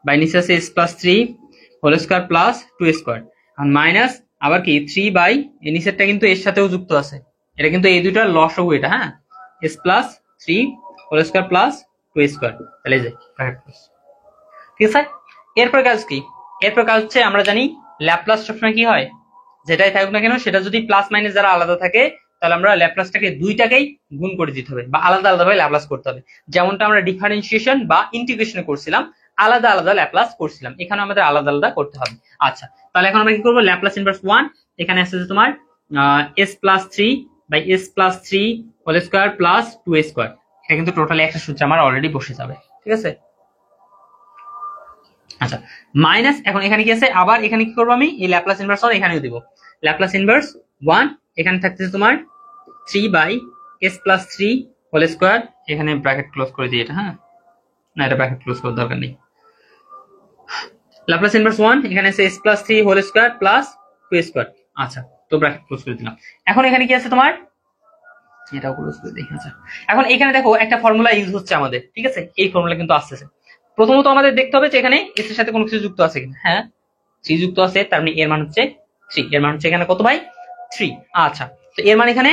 বাই নিচে আছে S plus 3 whole square plus 2 square, এখন মাইনাস আবার কি 3 বাই এই নিচেরটা কিন্তু এর সাথেও যুক্ত আছে, এটা কিন্তু এই দুইটার লসাগু এটা, হ্যাঁ, S plus 3 whole square plus 2 square, তাহলে এই যে ঠিক আছে। এরপর কাজ কি, এরপর কাজ হচ্ছে আমরা জানি ল্যাপ্লাস সবসময় কি হয়, যেটাই থাকুক না কেন সেটা যদি প্লাস মাইনাস যারা আলাদা থাকে তাহলে আমরা ল্যাপ্লাসটাকে দুইটাকেই গুণ করে দিতে হবে বা আলাদা আলাদা ভাবে ল্যাপ্লাস করতে হবে, যেমনটা আমরা ডিফারেন্সিয়েশন বা ইন্টিগ্রেশন করছিলাম, আলাদা আলাদা ল্যাপ্লাস করছিলাম, এখানে আমাদের আলাদা আলাদা করতে হবে। আচ্ছা, তাহলে এখন আমরা কি করবো, ল্যাপ্লাস ইনভার্স 1 এখানে আসছে তোমার s plus 3 by s plus 3 whole square plus 2 square, এটা কিন্তু টোটালি একটা সূত্র আমার অলরেডি বসে যাবে, ঠিক আছে। আচ্ছা, মাইনাস এখন এখানে কি আছে, আবার এখানে কি করবো আমি, এই ল্যাপ্লাস ইনভার্স 1 এখানেও দিব, ল্যাপ্লাস ইনভার্স 1 এখানে থাকতেছে তোমার 3 by s plus 3 whole square, এখানে ব্র্যাকেট ক্লোজ করে দিই এটা, হ্যাঁ, না এটা ব্র্যাকেট ক্লোজ করার দরকার নেই। ল্যাপ্লাস ইনভার্স 1 এখানে আছে S plus 3 whole square plus 2 square, আচ্ছা, তো ব্র্যাকেট ক্লোজ করে দিলাম। এখন এখানে কি আছে তোমার, এটাও ক্লোজ করে দিই। আচ্ছা, এখন এখানে দেখো একটা ফর্মুলা ইউজ হচ্ছে আমাদের, ঠিক আছে, এই ফর্মুলা কিন্তু আসতেছে। প্রথমত আমাদের দেখতে হবে যে এখানে এস এর সাথে কোনো কিছু যুক্ত আছে কিনা, হ্যাঁ 3 যুক্ত আছে, তার মানে এর মান হচ্ছে 3, এর মান হচ্ছে এখানে কত ভাই 3। আচ্ছা, তো এর মান এখানে,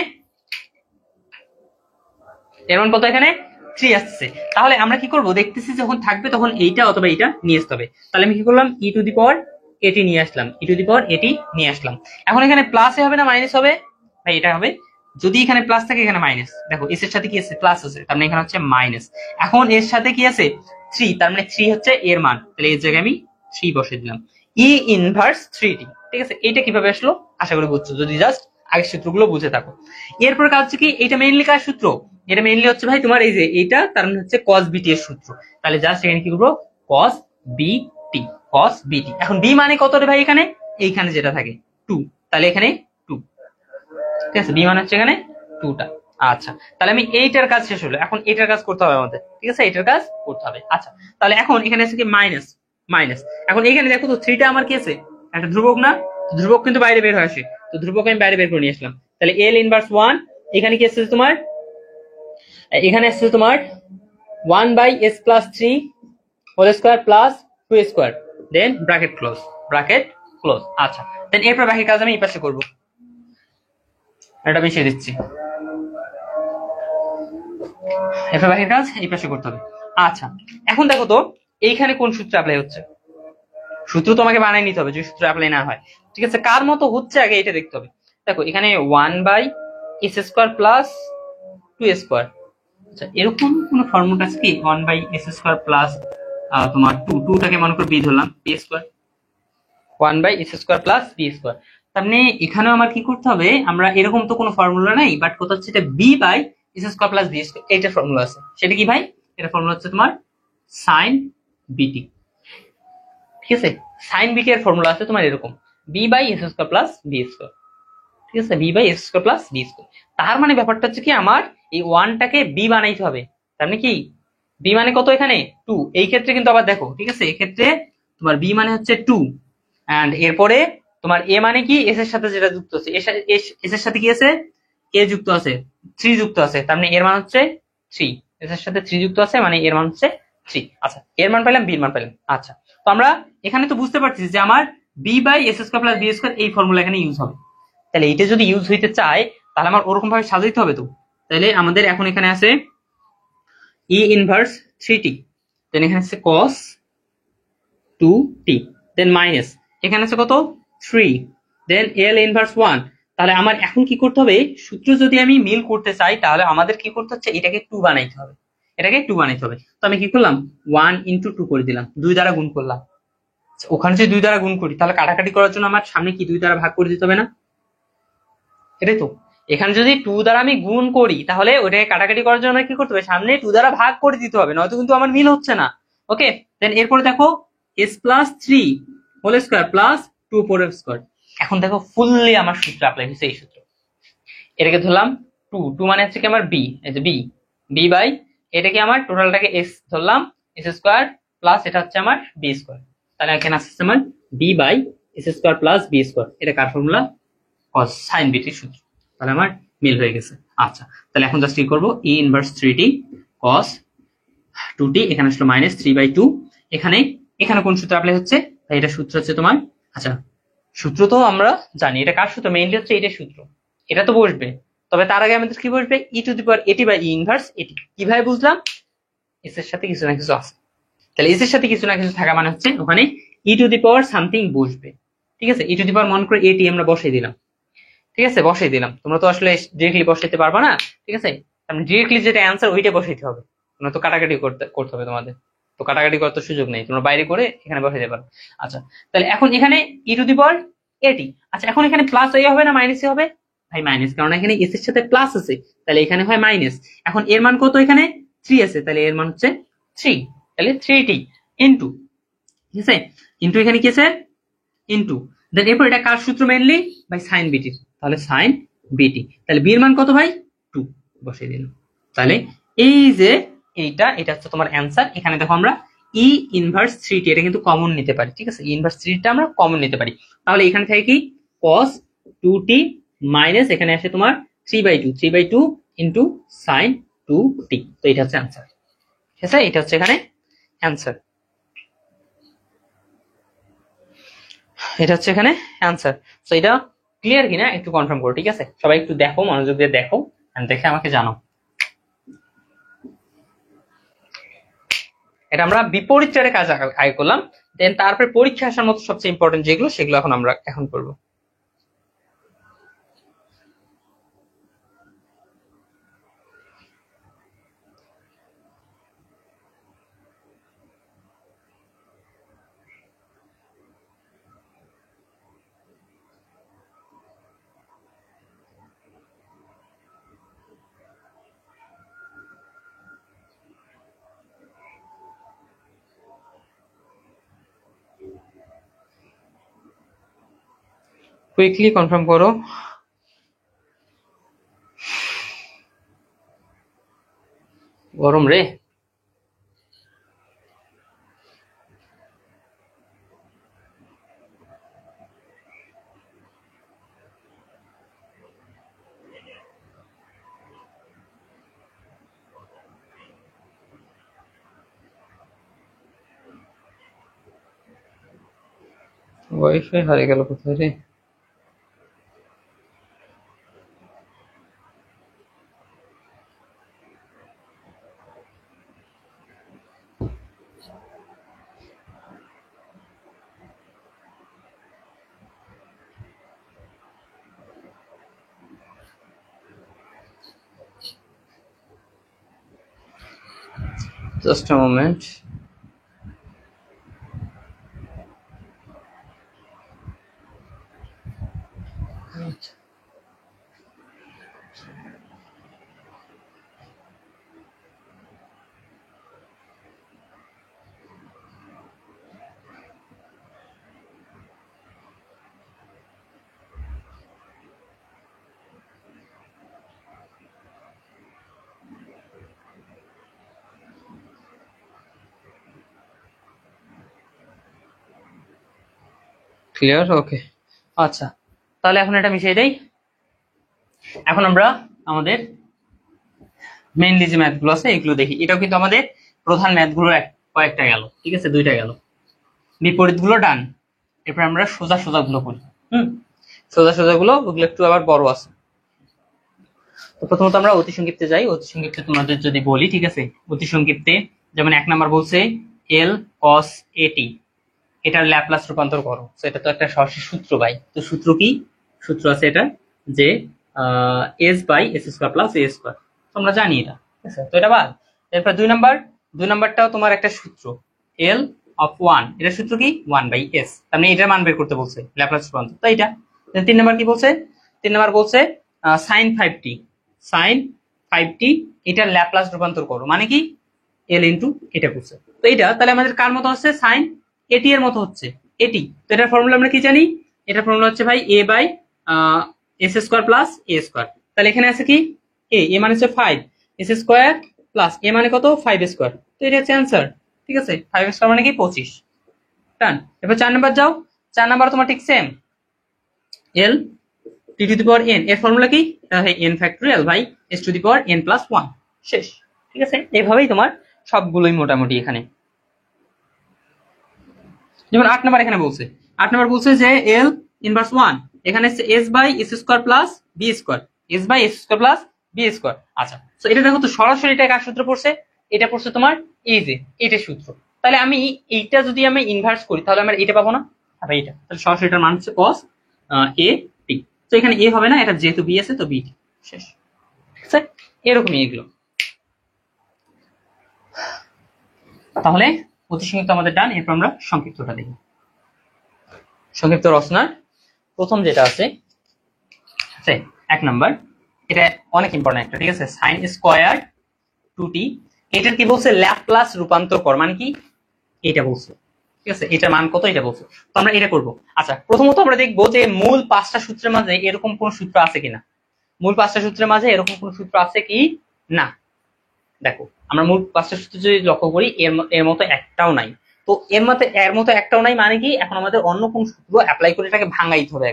এর মান কত এখানে 3 আসছে। তাহলে আমরা কি করব, দেখতেছি যখন থাকবে তখন এইটা অথবা এইটা নিয়ে আসতে হবে। তাহলে আমি কি করলাম, ই টু দি পাওয়ার এটি নিয়ে আসলাম, ই টু দি পাওয়ার এটি নিয়ে আসলাম। এখন এখানে প্লাসে হবে না মাইনাস হবে ভাই, এটা হবে, যদি এখানে প্লাস থাকে এখানে মাইনাস, দেখো এস এর সাথে কি আছে প্লাস আছে, তার মানে এখানে হচ্ছে মাইনাস। এখন এর সাথে কি আছে 3, তার মানে 3 হচ্ছে এর মান, তাহলে এর জায়গায় আমি 3 বসিয়ে দিলাম, ই ইনভার্স 3t, ঠিক আছে। এটা কিভাবে আসলো আশা করি বুঝছো, যদি জাস্ট আগের সূত্রগুলো বুঝে থাকো। এরপর কাজ হচ্ছে কি, এটা মেইনলি কার সূত্র, এটা মেইনলি হচ্ছে ভাই তোমার এই যে এইটা, তার মানে হচ্ছে cos bt এর সূত্র। তাহলে জাস্ট এখানে কি করবো, cos bt, cos bt। এখন b মানে কত রে ভাই, এখানে এইখানে যেটা থাকে 2, তাহলে এখানে 2, ঠিক আছে, বি মানে হচ্ছে এখানে 2টা। আচ্ছা, তাহলে আমি এইটার কাজ শেষ হলো, এখন এটার কাজ করতে হবে আমাদের, ঠিক আছে, এটার কাজ করতে হবে। আচ্ছা, তাহলে এখন এখানে আছে কি মাইনাস মাইনাস, এখন এখানে দেখো তো 3টা আমার কি আছে, একটা ধ্রুবক না, ধ্রুবক কিন্তু বাইরে বের হয়ে আসে, তো ধ্রুবক আমি বাইরে বের করে নিয়ে আসলাম। তাহলে এল ইনভার্স 1 এখানে কি আসছে তোমার, এখানে আসছে তোমার 1 by s plus 3 whole square plus 2 square, then bracket close, bracket close. আচ্ছা, দেন এরপর বাকি কাজ আমি এই পাশে করবো, এটা মিশিয়ে দিচ্ছি, এরপর বাকি কাজ এই পাশে করতে হবে। আচ্ছা, এখন দেখো তো এইখানে কোন সূত্র অ্যাপ্লাই হচ্ছে, সূত্র তোমাকে বানিয়ে নিতে হবে যদি সূত্র অ্যাপ্লাই না হয়, ঠিক আছে, কার মতো হচ্ছে আগে এটা দেখতে হবে। দেখো এখানে 1 by S square plus 2 square, আচ্ছা এরকম কোন ফর্মুলা আছে কি, 1 বাই এস স্কোয়ার প্লাস তোমার 2টাকে মনে করে বি ধরলাম, b square, 1 by S square plus b square, তার মানে এখানেও আমার কি করতে হবে, আমরা এরকম তো কোনো ফর্মুলা নাই, বাট কথা হচ্ছে এটা b by S square plus b square, এইটা ফর্মুলা আছে, সেটা কি ভাই, এটা ফর্মুলা হচ্ছে তোমার সাইন বিটি, ঠিক আছে, সাইন বিটি এর ফর্মুলা আছে তোমার এরকম, b by S square plus b square, ঠিক আছে, b by S square plus b square. তার মানে ব্যাপারটা হচ্ছে কি, আমার এই 1টাকে বি বানাইতে হবে, তার মানে কি বি মানে কত এখানে 2, এই ক্ষেত্রে কিন্তু আবার দেখো, ঠিক আছে, এই ক্ষেত্রে তোমার বি মানে হচ্ছে 2, এন্ড এরপরে তোমার এ মানে কি এস এর সাথে যেটা যুক্ত আছে, এস এর সাথে কি আছে, এ যুক্ত আছে, 3 যুক্ত আছে, তার মানে এর মান হচ্ছে 3, এস এর সাথে 3 যুক্ত আছে মানে এর মান হচ্ছে 3। আচ্ছা, এর মান পেলাম, বির মান পেলাম। আচ্ছা, তো আমরা এখানে তো বুঝতে পারছি যে আমার b by S square plus b square এই ফর্মুলা এখানে ইউজ হবে। তাহলে এটা যদি ইউজ হইতে চায় তাহলে আমার ওরকম ভাবে সাজাইতে হবে তো। তাহলে আমাদের এখন এখানে আছে ই ইনভার্স 3t, দেন এখানে আছে cos 2t, দেন মাইনাস এখানে আছে কত 3, দেন এল ইনভার্স 1। তাহলে আমার এখন কি করতে হবে, সূত্র যদি আমি মিল করতে চাই তাহলে আমাদের কি করতে হচ্ছে, এটাকে 2 বানাইতে হবে, এটাকে 2 বানাইতে হবে। তো আমি কি করলাম, 1 ইন্টু 2 করে দিলাম, 2 দ্বারা গুণ করলাম। ওখানে যদি 2 দ্বারা গুণ করি তাহলে কাটাকাটি করার জন্য আমার সামনে কি 2 দ্বারা ভাগ করে দিতে হবে না, এটাই তো। এখানে যদি 2 দ্বারা আমি গুণ করি তাহলে ওটাকে কাটাকাটি করার জন্য কি করতে হবে, সামনে 2 দ্বারা ভাগ করে দিতে হবে, নয়তো কিন্তু আমার মিল হচ্ছে না। ওকে, দেন এরপরে দেখো s plus 3 whole square plus 2 4 square. এখন দেখো ফুললি আমার সূত্র অ্যাপ্লাই হচ্ছে, এই সূত্র। এটাকে ধরলাম 2, 2 মানে হচ্ছে কি আমার বি, এই যে বি, বি বাই এটাকে আমার টোটালটাকে এস ধরলাম, এস স্কোয়ার প্লাস এটা হচ্ছে আমার বি স্কোয়ার। তাহলে এখানে আসছে আমার b by S square plus b square. এটা কার ফর্মুলা, cos sin বিটির সূত্র। তাহলে আমার মিল হয়ে গেছে। আচ্ছা, তাহলে এখন জাস্ট কি করবো, ই ইনভার্স 3t cos 2t, এখানে আসলো মাইনাস 3/2। এখানে এখানে কোন সূত্র অ্যাপ্লাই হচ্ছে, তাই এটা সূত্র হচ্ছে তোমার, আচ্ছা সূত্র তো আমরা জানি, এটা কার সূত্র, মেইনলি হচ্ছে এটা সূত্র, এটা তো বসবে। তবে তার আগে আমাদের কি বসবে, ই টু দি পাওয়ার এটি বাই ই ইনভার্স এটি। কিভাবে বুঝলাম, এস এর সাথে কিছু না কিছু আছে, তাহলে এস এর সাথে কিছু না কিছু থাকা মানে হচ্ছে ওখানে ই টু দি পাওয়ার সামথিং বসবে। ঠিক আছে, ই টু দি পাওয়ার মনে করে এটি আমরা বসাই দিলাম, ঠিক আছে বসাই দিলাম। তোমরা তো আসলে ডিরেক্টলি বসাইতে পারবা না, ঠিক আছে, আমি ডিরেক্টলি যেটা অ্যান্সার ওইটা বসাইতে হবে, তোমরা তো কাটাকাটি করতে হবে তোমাদের, তো কাটাকাটি করার তো সুযোগ নেই, তোমরা বাইরে করে এখানে বসাইতে পারো। আচ্ছা, তাহলে এখন এখানে ই টু দি পাওয়ার এটি। আচ্ছা, এখন এখানে প্লাস এ হবে না মাইনাস এ হবে, ভাই মাইনাস, কারণ এখানে এস এর সাথে প্লাস আছে, তাহলে এখানে হয় মাইনাস। এখন এর মান কত, এখানে 3 আছে, তাহলে এর মান হচ্ছে 3, তাহলে 3t ইনটু, ঠিক আছে, ইনটু এখানে কি আছে ইনটু, দেন এরপর এটা কার সূত্র, মেইনলি বাই সাইন বিটি, তাহলে সাইন বিটি। তাহলে বি এর মান কত ভাই 2, বসিয়ে দিলাম। তাহলে এই যে এটা হচ্ছে তোমার অ্যান্সার। এখানে দেখো আমরা ই ইনভার্স 3t এটা কিন্তু কমন নিতে পারি, ঠিক আছে, ইনভার্স 3 টা আমরা কমন নিতে পারি। তাহলে এখানে থেকে কি cos 2t মাইনাস এখানে আসে তোমার 3/2 ইনটু সাইন 2t। তো এটা হচ্ছে অ্যান্সার, ঠিক আছে, এটা হচ্ছে এখানে অ্যান্সার, এটা হচ্ছে এখানে অ্যান্সার। তো এটা ক্লিয়ার কিনা একটু কনফার্ম করো, ঠিক আছে, সবাই একটু দেখো, মনোযোগ দিয়ে দেখো, দেখে আমাকে জানো। এটা আমরা বিপরীত চারে কাজ আগে করলাম, দেন তারপরে পরীক্ষা আসার মতো সবচেয়ে ইম্পর্টেন্ট যেগুলো সেগুলো এখন আমরা করবো। কুইকলি কনফার্ম করো। গরম রে। ওয়াইফাই হারিয়ে গেল কোথায় রে। Just a moment. ক্লিয়ার? ওকে, আচ্ছা, তাহলে এখন এটা মিশিয়ে দেই। এখন আমরা আমাদের মেইনলি যে ম্যাথগুলো আছে এগুলো দেখি। এটাও কিন্তু আমাদের প্রধান ম্যাথগুলোর কয়েকটা গেল, ঠিক আছে, দুইটা গেল, বিপরীত গুলো ডান। এরপর আমরা সোজা সোজা গুলো করি। সোজা সোজা গুলো ওগুলো একটু আবার বড় আছে। তো প্রথমত আমরা অতি সংক্ষিপ্তে যাই। অতি সংক্ষিপ্তে তোমাদের যদি বলি, ঠিক আছে, অতি সংক্ষিপ্তে যেমন 1 নাম্বার বলছে এল কস এটি, এটার ল্যাপ্লাস রূপান্তর করো। তো এটা তো একটা সরাসরি সূত্র ভাই। তো সূত্র কি? সূত্র আছে এটা যে s by S square plus A square, তোমরা জানি এটা, ঠিক আছে। তো এটা বাদ। এরপর 2 নাম্বারটাও তোমার একটা সূত্র, এল অফ 1, এটা সূত্র কি 1 বাই এস, তার মানে এটার মান বের করতে বলছে, ল্যাপ্লাস রূপান্তর। তো এটা 3 নাম্বার কি বলছে? 3 নাম্বার বলছে সাইন 5t এটার ল্যাপ্লাস রূপান্তর করো, মানে কি এল ইন্টু এটা বলছে। তো এটা তাহলে আমাদের কার মতো হচ্ছে? সাইন এটি এর মতো হচ্ছে, এটি। তো এটার ফর্মুলা আমরা কি জানি? এটার ফর্মুলা হচ্ছে ভাই A by S square plus A square. তাহলে এখানে আছে কি এ মানে হচ্ছে 5, এস স্কোয়ার প্লাস এ মানে কত 5 স্কোয়ার। তো এটা হচ্ছে অ্যান্সার, ঠিক আছে। 5 স্কোয়ার মানে কি 25। ডান। এবার 4 নাম্বার যাও। 4 নাম্বার তোমার ঠিক same, L t to the power n, এর ফর্মুলা কি? N factorial by s to the power n plus 1, শেষ, ঠিক আছে। এইভাবেই তোমার সবগুলোই মোটামুটি এখানে। যেমন 8 নাম্বার এখানে বলছে, 8 নাম্বার বলছে যে এল ইনভার্স 1, এখানে s by S square plus b square, s by S square plus b square. আচ্ছা, তো এটা দেখো তো সরাসরি এটা কার সূত্র পড়ছে? এটা পড়ছে তোমার এই যে এটা সূত্র। তাহলে আমি এইটা যদি আমি ইনভার্স করি তাহলে আমরা এটা পাবো না, আবার এটা, তাহলে সরাসরি এটার মান হচ্ছে cos এ টি। তো এখানে এ হবে না, এটা যেহেতু বি আছে তো বি, শেষ, ঠিক আছে। এরকমই এগুলো। তাহলে অতি সংক্ষিপ্ত আমাদের ডান। এরপর আমরা সংক্ষিপ্তটা দেখি। সংক্ষিপ্ত রচনার প্রথম যেটা আছে 1 নাম্বার, এটা অনেক ইম্পর্টেন্ট একটা, ঠিক আছে। সাইন স্কোয়ার 2t, এটার কি বলছে? ল্যাপ্লাস রূপান্তর কর, মানে কি এটা বলছে, ঠিক আছে। এটার মান কত এটা বলছে, তো আমরা এটা করব। আচ্ছা, প্রথমত আমরা দেখবো যে মূল 5টা সূত্রের মাঝে এরকম কোন সূত্র আছে কিনা। মূল 5টা সূত্রের মাঝে এরকম কোন সূত্র আছে কি না। দেখো, আমরা মূল 5টা সূত্র যদি লক্ষ্য করি, এর মতো একটাও নাই। তো এর মতো একটাও নাই মানে কি, এখন আমাদের অন্য কোন সূত্র অ্যাপ্লাই করে এটাকে ভাঙাইতে হবে,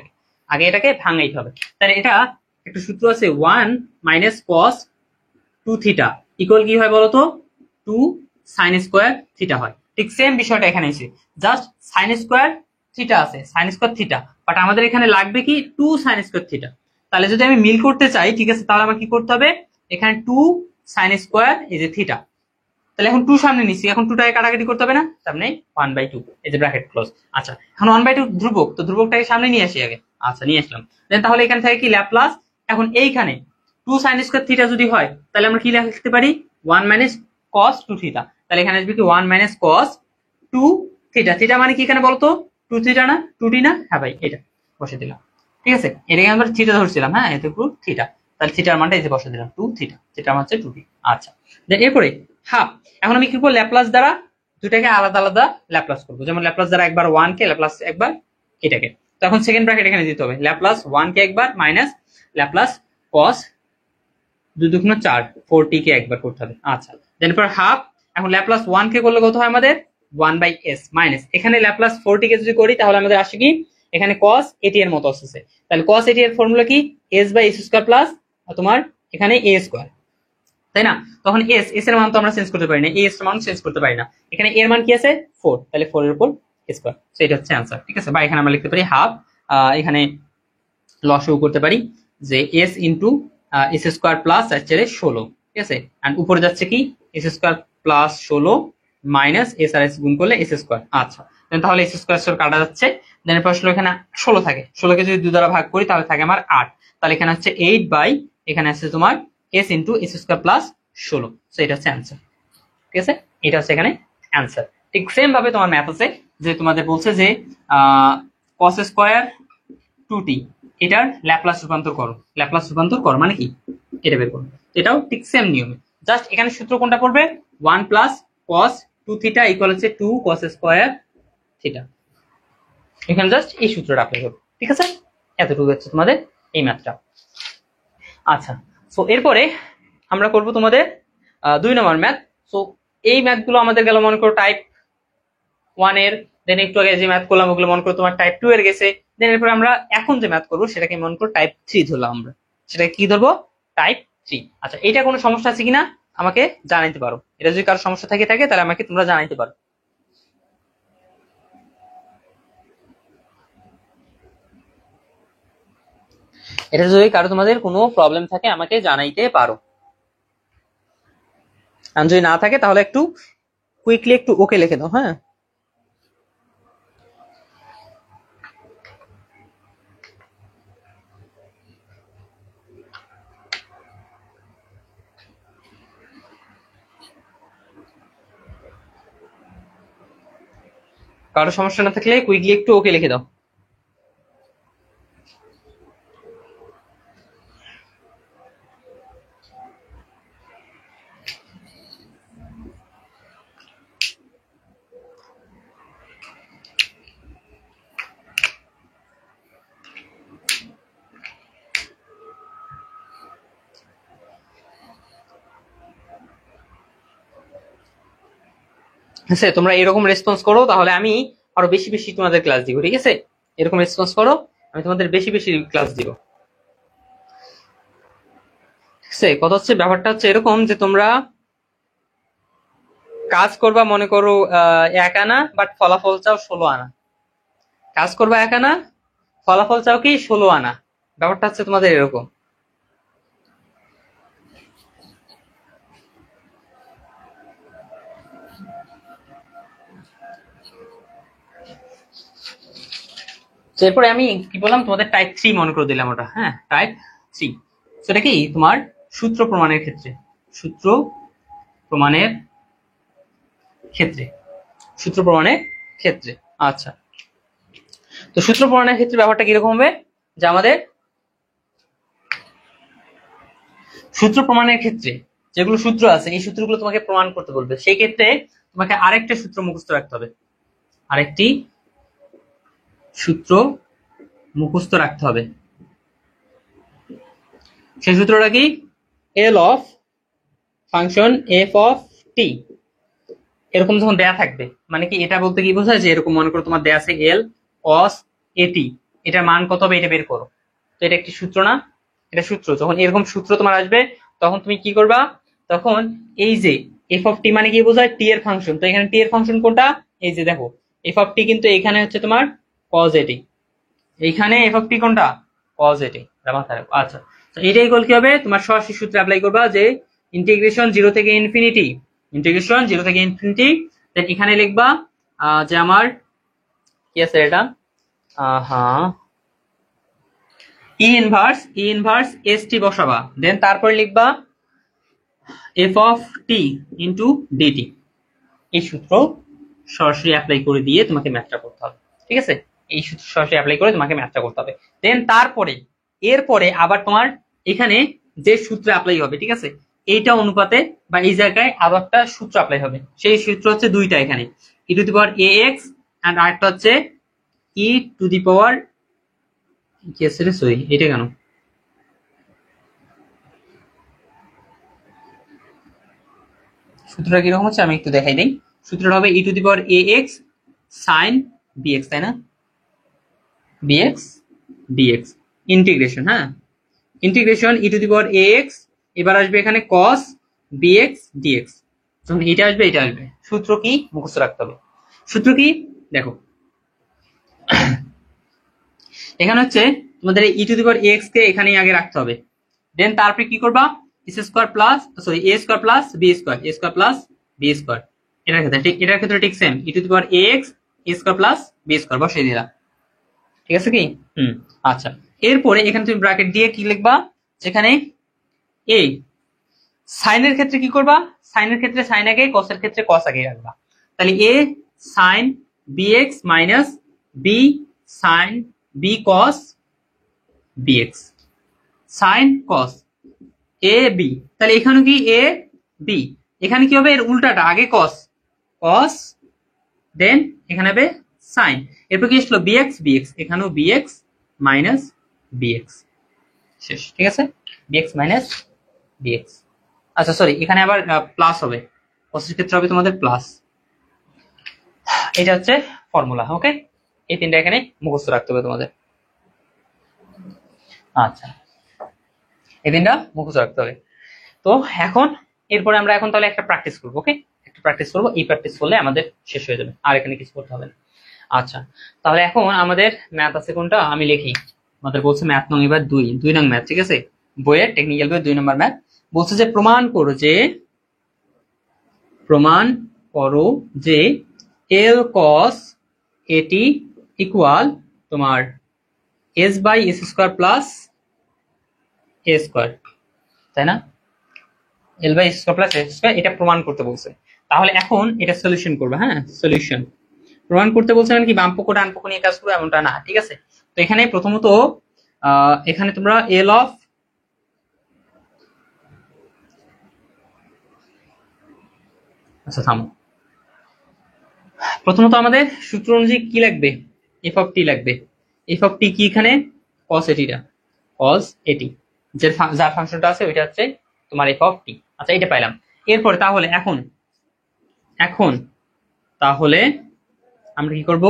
আগে এটাকে ভাঙাইতে হবে। তাহলে এটা একটা সূত্র আছে 1 মাইনাস কস 2 থিটা ইকুয়াল কি হয় বলতো? 2 সাইন স্কোয়ার থিটা হয়। ঠিক সেম বিষয়টা এখানে এসে, জাস্ট সাইন স্কোয়ার থিটা আছে, সাইন স্কোয়ার থিটা, বাট আমাদের এখানে লাগবে কি 2 সাইন স্কোয়ার থিটা। তাহলে যদি আমি মিল করতে চাই, ঠিক আছে, তাহলে আমার কি করতে হবে? এখানে 2 সাইন স্কোয়ার এই যে থিটা, তাহলে এখন 2 সামনে নিচ্ছি, এখন 2টাকে কাটাকাটি করতে হবে না, তার মানে 1/2 এই যে ব্র্যাকেট ক্লোজ। আচ্ছা, এখন 1/2 ধ্রুবক, তো ধ্রুবকটাকে সামনে নিয়ে আসি আগে। আচ্ছা, নিয়ে আসলাম। দেন তাহলে এখান থেকে কি ল্যাপ্লাস, এখন এইখানে 2 সাইন স্কোয়ার থিটা যদি হয় তাহলে আমরা কি লিখতে পারি? 1 মাইনাস কস 2 থিটা। তাহলে এখানে আসবে কি 1 মাইনাস কস 2 থিটা। থিটা মানে কি এখানে বলতো? 2 থিটা না, 2d না? হ্যাঁ ভাই, এটা বসে দিলাম, ঠিক আছে। এটাকে আমরা থিটা ধরছিলাম, হ্যাঁ, এতটুকু থিটা, তাহলে থিটার মানটা এই যে বসে দিলাম 2 থিটা, থিটার মান হচ্ছে 2d। আচ্ছা, দেন এরপরে হাফ। এখন আমি কি করবো? ল্যাপ্লাস দ্বারা দুটাকে আলাদা আলাদা ল্যাপ্লাস করবো। যেমন ল্যাপ্লাস দ্বারা একবার 1 কে, ল্যাপ্লাস একবার এটাকে। তো এখন সেকেন্ড ব্র্যাকেট এখানে দিতে হবে, ল্যাপ্লাস 1 কে একবার মাইনাস ল্যাপ্লাস cos 2 দুগুণ 4 4t কে একবার করতে হবে। আচ্ছা, দেন পর হাফ। এখন ল্যাপ্লাস 1 কে করলে কত হয় আমাদের? 1/s মাইনাস এখানে ল্যাপ্লাস 4t কে যদি করি তাহলে আমাদের আসে কি এখানে cos at এর মতো আসছে। তাহলে cos at এর ফর্মুলা কি? s/s স্কয়ার প্লাস তোমার এখানে a স্কয়ার, তাই না? তখন এস এর মান তো আমরা চেঞ্জ করতে পারি না, এস এর মান চেঞ্জ করতে পারি না। এখানে এর মান কি আছে? 4, তাহলে 4 এর উপর স্কয়ার, সো এটা হচ্ছে आंसर, ঠিক আছে। বা এখানে আমরা লিখতে পারি হাফ, এখানে লসাগু করতে পারি যে s into S square plus 4/16, ঠিক আছে। এন্ড উপরে যাচ্ছে কি S square plus 16 minus S আর এস গুণ করলে এস স্কয়ার। আচ্ছা, দেন তাহলে এস স্কয়ার স্কয়ার কাটা যাচ্ছে, দেন এরপর আসলে এখানে 16 থাকে, 16 কে যদি 2 দ্বারা ভাগ করি তাহলে থাকে আমার 8, তাহলে এখানে হচ্ছে 8 বাই এখানে আছে তোমার s into S square plus 16, so এটা হচ্ছে आंसर, ঠিক আছে। এটা হচ্ছে এখানে आंसर। ঠিক সেম ভাবে তোমার ম্যাথ আছে যে তোমাদের বলছে যে cos স্কয়ার 2t এটার ল্যাপ্লাস রূপান্তর করো, ল্যাপ্লাস রূপান্তর করো মানে কি এটা বের করো। এটাও ঠিক সেম নিয়মে, জাস্ট এখানে সূত্র কোনটা পড়বে? 1 প্লাস cos 2 থিটা ইকুয়াল হচ্ছে 2 cos স্কয়ার থিটা। এখানে জাস্ট এই সূত্রটা অ্যাপ্লাই করো, ঠিক আছে। এতটুকু হচ্ছে তোমাদের এই ম্যাথটা। আচ্ছা, সো এরপরে আমরা করব তোমাদের 2 নম্বর ম্যাথ। সো এই ম্যাথগুলো আমাদের গেল মনে করো টাইপ 1 এর দেন একটু আগে যে ম্যাথ করলাম ওগুলো মনে করো তোমার টাইপ 2 এর গেছে। দেন এরপর আমরা এখন যে ম্যাথ করবো সেটাকে মনে করো টাইপ 3 ধরলাম আমরা, সেটাকে কি ধরবো, টাইপ 3। আচ্ছা, এটা কোনো সমস্যা আছে কিনা আমাকে জানাইতে পারো, এটা যদি কারো সমস্যা থাকে তাহলে আমাকে তোমরা জানাইতে পারো। এটা যদি কারো তোমাদের কোনো প্রবলেম থাকে আমাকে জানাইতে পারো, আর যদি না থাকে তাহলে একটু কুইকলি একটু ওকে লিখে দাও। হ্যাঁ, কারো সমস্যা না থাকলে কুইকলি একটু ওকে লিখে দাও। হ্যাঁ, তোমরা এরকম রেসপন্স করো তাহলে আমি আরো বেশি বেশি তোমাদের ক্লাস দিব, ঠিক আছে? এরকম রেসপন্স করো, আমি তোমাদের বেশি বেশি ক্লাস দিব। ঠিক আছে, কথা হচ্ছে ব্যাপারটা হচ্ছে এরকম যে তোমরা কাজ করবা মনে করো 1 আনা, বাট ফলাফল চাও 16 আনা। কাজ করবা 1 আনা, ফলাফল চাও কি 16 আনা। ব্যাপারটা হচ্ছে তোমাদের এরকম। এরপরে আমি কি বললাম, তোমাদের টাইপ 3 মনে করে দিলাম ওটা। হ্যাঁ, টাইপ 3 সেটা কি তোমার সূত্র প্রমাণের ক্ষেত্রে, সূত্র প্রমাণের ক্ষেত্রে, সূত্র প্রমাণের ক্ষেত্রে। আচ্ছা, তো সূত্র প্রমাণের ক্ষেত্রে ব্যাপারটা কিরকম হবে, যে আমাদের সূত্র প্রমাণের ক্ষেত্রে যেগুলো সূত্র আছে এই সূত্রগুলো তোমাকে প্রমাণ করতে বলবে, সেই ক্ষেত্রে তোমাকে আরেকটা সূত্র মুখস্থ রাখতে হবে, আরেকটি সূত্র মুখস্থ রাখতে হবে। সেই সূত্রটা কি, L of function F of T. এরকম যখন দেয়া থাকবে, মানে কি এটা বলতে কি বোঝায়, যে এরকম মনে করো তোমার দেয়া আছে এল কস এটি, এটার মান কত হবে এটা বের করো। তো এটা একটি সূত্র না, এটা সূত্র। যখন এরকম সূত্র তোমার আসবে তখন তুমি কি করবা, তখন এই যে এফ অফ টি মানে কি বোঝায়, টি এর ফাংশন। তো এখানে টি এর ফাংশন কোনটা, এই যে দেখো এফ অফ টি, কিন্তু এখানে হচ্ছে তোমার কজ এটি, এইখানে এফ অফ টি কোনটা, কজ এটি। মাথায় রাখো। আচ্ছা, তো এটা ইকুয়াল কি হবে, তোমার সরাসরি সূত্রে অ্যাপ্লাই করবা, যে ইন্টিগ্রেশন 0 থেকে ইনফিনিটি, ইন্টিগ্রেশন 0 থেকে ইনফিনিটি। দেন এখানে লিখবা যে আমার কি আছে এটা, হ্যাঁ, ই ইনভার্স এস টি বসাবা। দেন তারপর লিখবা f of t into dt. এই সূত্র সরাসরি অ্যাপ্লাই করে দিয়ে তোমাকে ম্যাথটা করতে হবে, ঠিক আছে? এই সূত্র সরাসরি অ্যাপ্লাই করে তোমাকে ম্যাথটা করতে হবে। দেন তারপরে এরপরে আবার তোমার এখানে যে সূত্র অ্যাপ্লাই হবে, ঠিক আছে, এইটা অনুপাতে বা এই জায়গায় আবার একটা সূত্র অ্যাপ্লাই হবে। সেই সূত্র হচ্ছে দুইটা, এখানে E to the power A X and আরেকটা হচ্ছে ই টু দি পাওয়ার, কি আছে রে, সরি এটা কেন, সূত্রটা কিরকম হচ্ছে আমি একটু দেখাই দিই। সূত্রটা হবে E to the power A X sine BX, তাই না, বিএক্স ডিএক্স, ইন্টিগ্রেশন। হ্যাঁ, integration E to the power A X, এবার আসবে এখানে কস বিএক্স ডিএক্স। যখন এটা আসবে এটা আসবে, সূত্র কি মুখস্থ রাখতে হবে। সূত্র কি দেখো, এখানে হচ্ছে তোমাদের ই টু দি পাওয়ার এক্স কে এখানে আগে রাখতে হবে। দেন তারপরে কি করবা, s square plus, sorry a square plus b square, a square plus b square. এটার ক্ষেত্রে ঠিক, এটার ক্ষেত্রে ঠিক same, e to the power x a square plus b square বসিয়ে দিলাম, ঠিক আছে কি? আচ্ছা, এরপরে এখানে তুমি ব্র্যাকেট দিয়ে কি লিখবা, যেখানে এ সাইনের ক্ষেত্রে কি করবা, সাইনের ক্ষেত্রে সাইন আগে, কসের ক্ষেত্রে কস আগে রাখবা। তাহলে A sine BX minus B sine B cos BX, sine cos A B. তাহলে এখানে কি এ বি, এখানে কি হবে এর উল্টাটা, আগে কস, কস দেন এখানে হবে সাইন, এরপর কি আসলো বিএক্স বিএক্স, এখানেও বিএক্স মাইনাস বিএক্স, শেষ, ঠিক আছে, বিএক্স মাইনাস বিএক্স। আচ্ছা সরি, এখানে আবার প্লাস হবে, কসের ক্ষেত্রে হবে তোমাদের প্লাস। এটা হচ্ছে ফর্মুলা। ওকে, এই তিনটা এখানে মুখস্থ রাখতে হবে তোমাদের। আচ্ছা, এই তিনটা মুখস্থ রাখতে হবে। তো এখন এরপরে আমরা এখন তাহলে একটা প্র্যাকটিস করবো। ওকে, একটা প্র্যাকটিস করবো, এই প্র্যাকটিস করলে আমাদের শেষ হয়ে যাবে, আর এখানে কিছু করতে হবে না। আচ্ছা, তাহলে এখন আমাদের ম্যাথ আছে কোনটা, আমি লিখি। আমাদের বলছে ম্যাথ নং এবার 2 নং ম্যাথ, ঠিক আছে, বইয়ের টেকনিক্যাল বইয়ের 2 নম্বর ম্যাথ। বলছে যে প্রমাণ করো যে এল কস এটি ইকুয়াল তোমার s by S square plus A square, তাই না? L by S square plus s square, এটা প্রমাণ করতে বলছে। তাহলে এখন এটা সলিউশন করবে। হ্যাঁ, সলিউশন প্রমাণ করতে বলছে, মানে কি বাম পক্ষ ডান পক্ষ নিয়ে কাজ করবে এমনটা না, ঠিক আছে। তো এখানে প্রথমত এখানে তোমরা এল অফ আচ্ছা থামো, প্রথমত আমাদের সূত্র অনুযায়ী কি লাগবে, এফ অফ টি লাগবে। এফ অফ টি কি, এখানে কস এটিটা, কস এটি যার ফাংশনটা আছে ওইটা হচ্ছে তোমার এফ অফ টি। আচ্ছা, এটা পাইলাম। এরপরে তাহলে এখন তাহলে আমরা কি করব,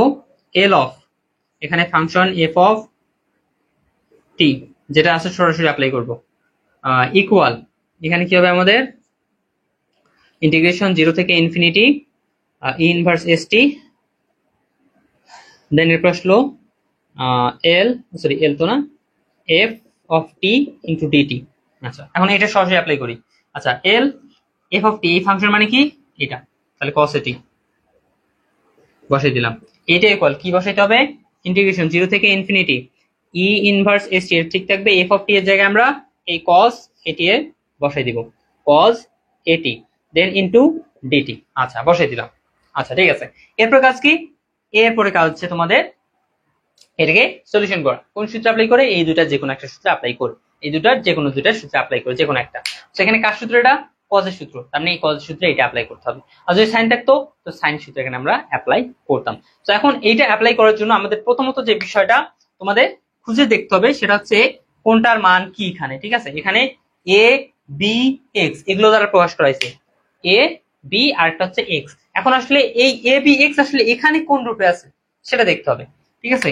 এল অফ এখানে ফাংশন এফ অফ টি যেটা আছে সরাসরি অ্যাপ্লাই করব, ইকুয়াল এখানে কি হবে আমাদের ইন্টিগ্রেশন 0 থেকে infinity inverse s t, then এরপর আসলো এল তো না, f of t into dt. আচ্ছা, এখন এটা সরাসরি অ্যাপ্লাই করি। আচ্ছা, এল এফ অফ টি এই ফাংশন মানে কি এটা, তাহলে কস এটি বসাই দিলাম। এটা ইকুয়াল কি বসাইতে হবে, ইন্টিগ্রেশন 0 থেকে ইনফিনিটি ই ইনভার্স এস টি এর ঠিক থাকবে, এফ অফ টি এর জায়গায় আমরা এই কস এটি এর বসাই দিব, কস এটি দেন ইনটু ডিটি। আচ্ছা, বসাই দিলাম। আচ্ছা, ঠিক আছে। এরপর কাজ কি, এরপরে কাজ হচ্ছে তোমাদের এটাকে সলিউশন করা। কোন সূত্র অ্যাপ্লাই করে, এই দুটার যে কোনো একটা সূত্র অ্যাপ্লাই করে, এই দুটার যে কোনো দুটার সূত্র অ্যাপ্লাই করে যে কোনো একটা। সেখানে কার সূত্র, এটা কজের সূত্র, তার মানে এই কজের সূত্রে এটা অ্যাপ্লাই করতে হবে। আর যদি সাইন থাকতো তো সাইন সূত্র এখানে আমরা অ্যাপ্লাই করতাম। তো এখন এইটা অ্যাপ্লাই করার জন্য আমাদের প্রথমত যে বিষয়টা তোমাদের খুঁজে দেখতে হবে সেটা হচ্ছে কোনটার মান কি এখানে, ঠিক আছে। এখানে এ বি এক্স এগুলো দ্বারা প্রকাশ করা হয়েছে, এ বি আর একটা হচ্ছে এক্স। এখন আসলে এই এ বি এক্স আসলে এখানে কোন রূপে আছে সেটা দেখতে হবে, ঠিক আছে।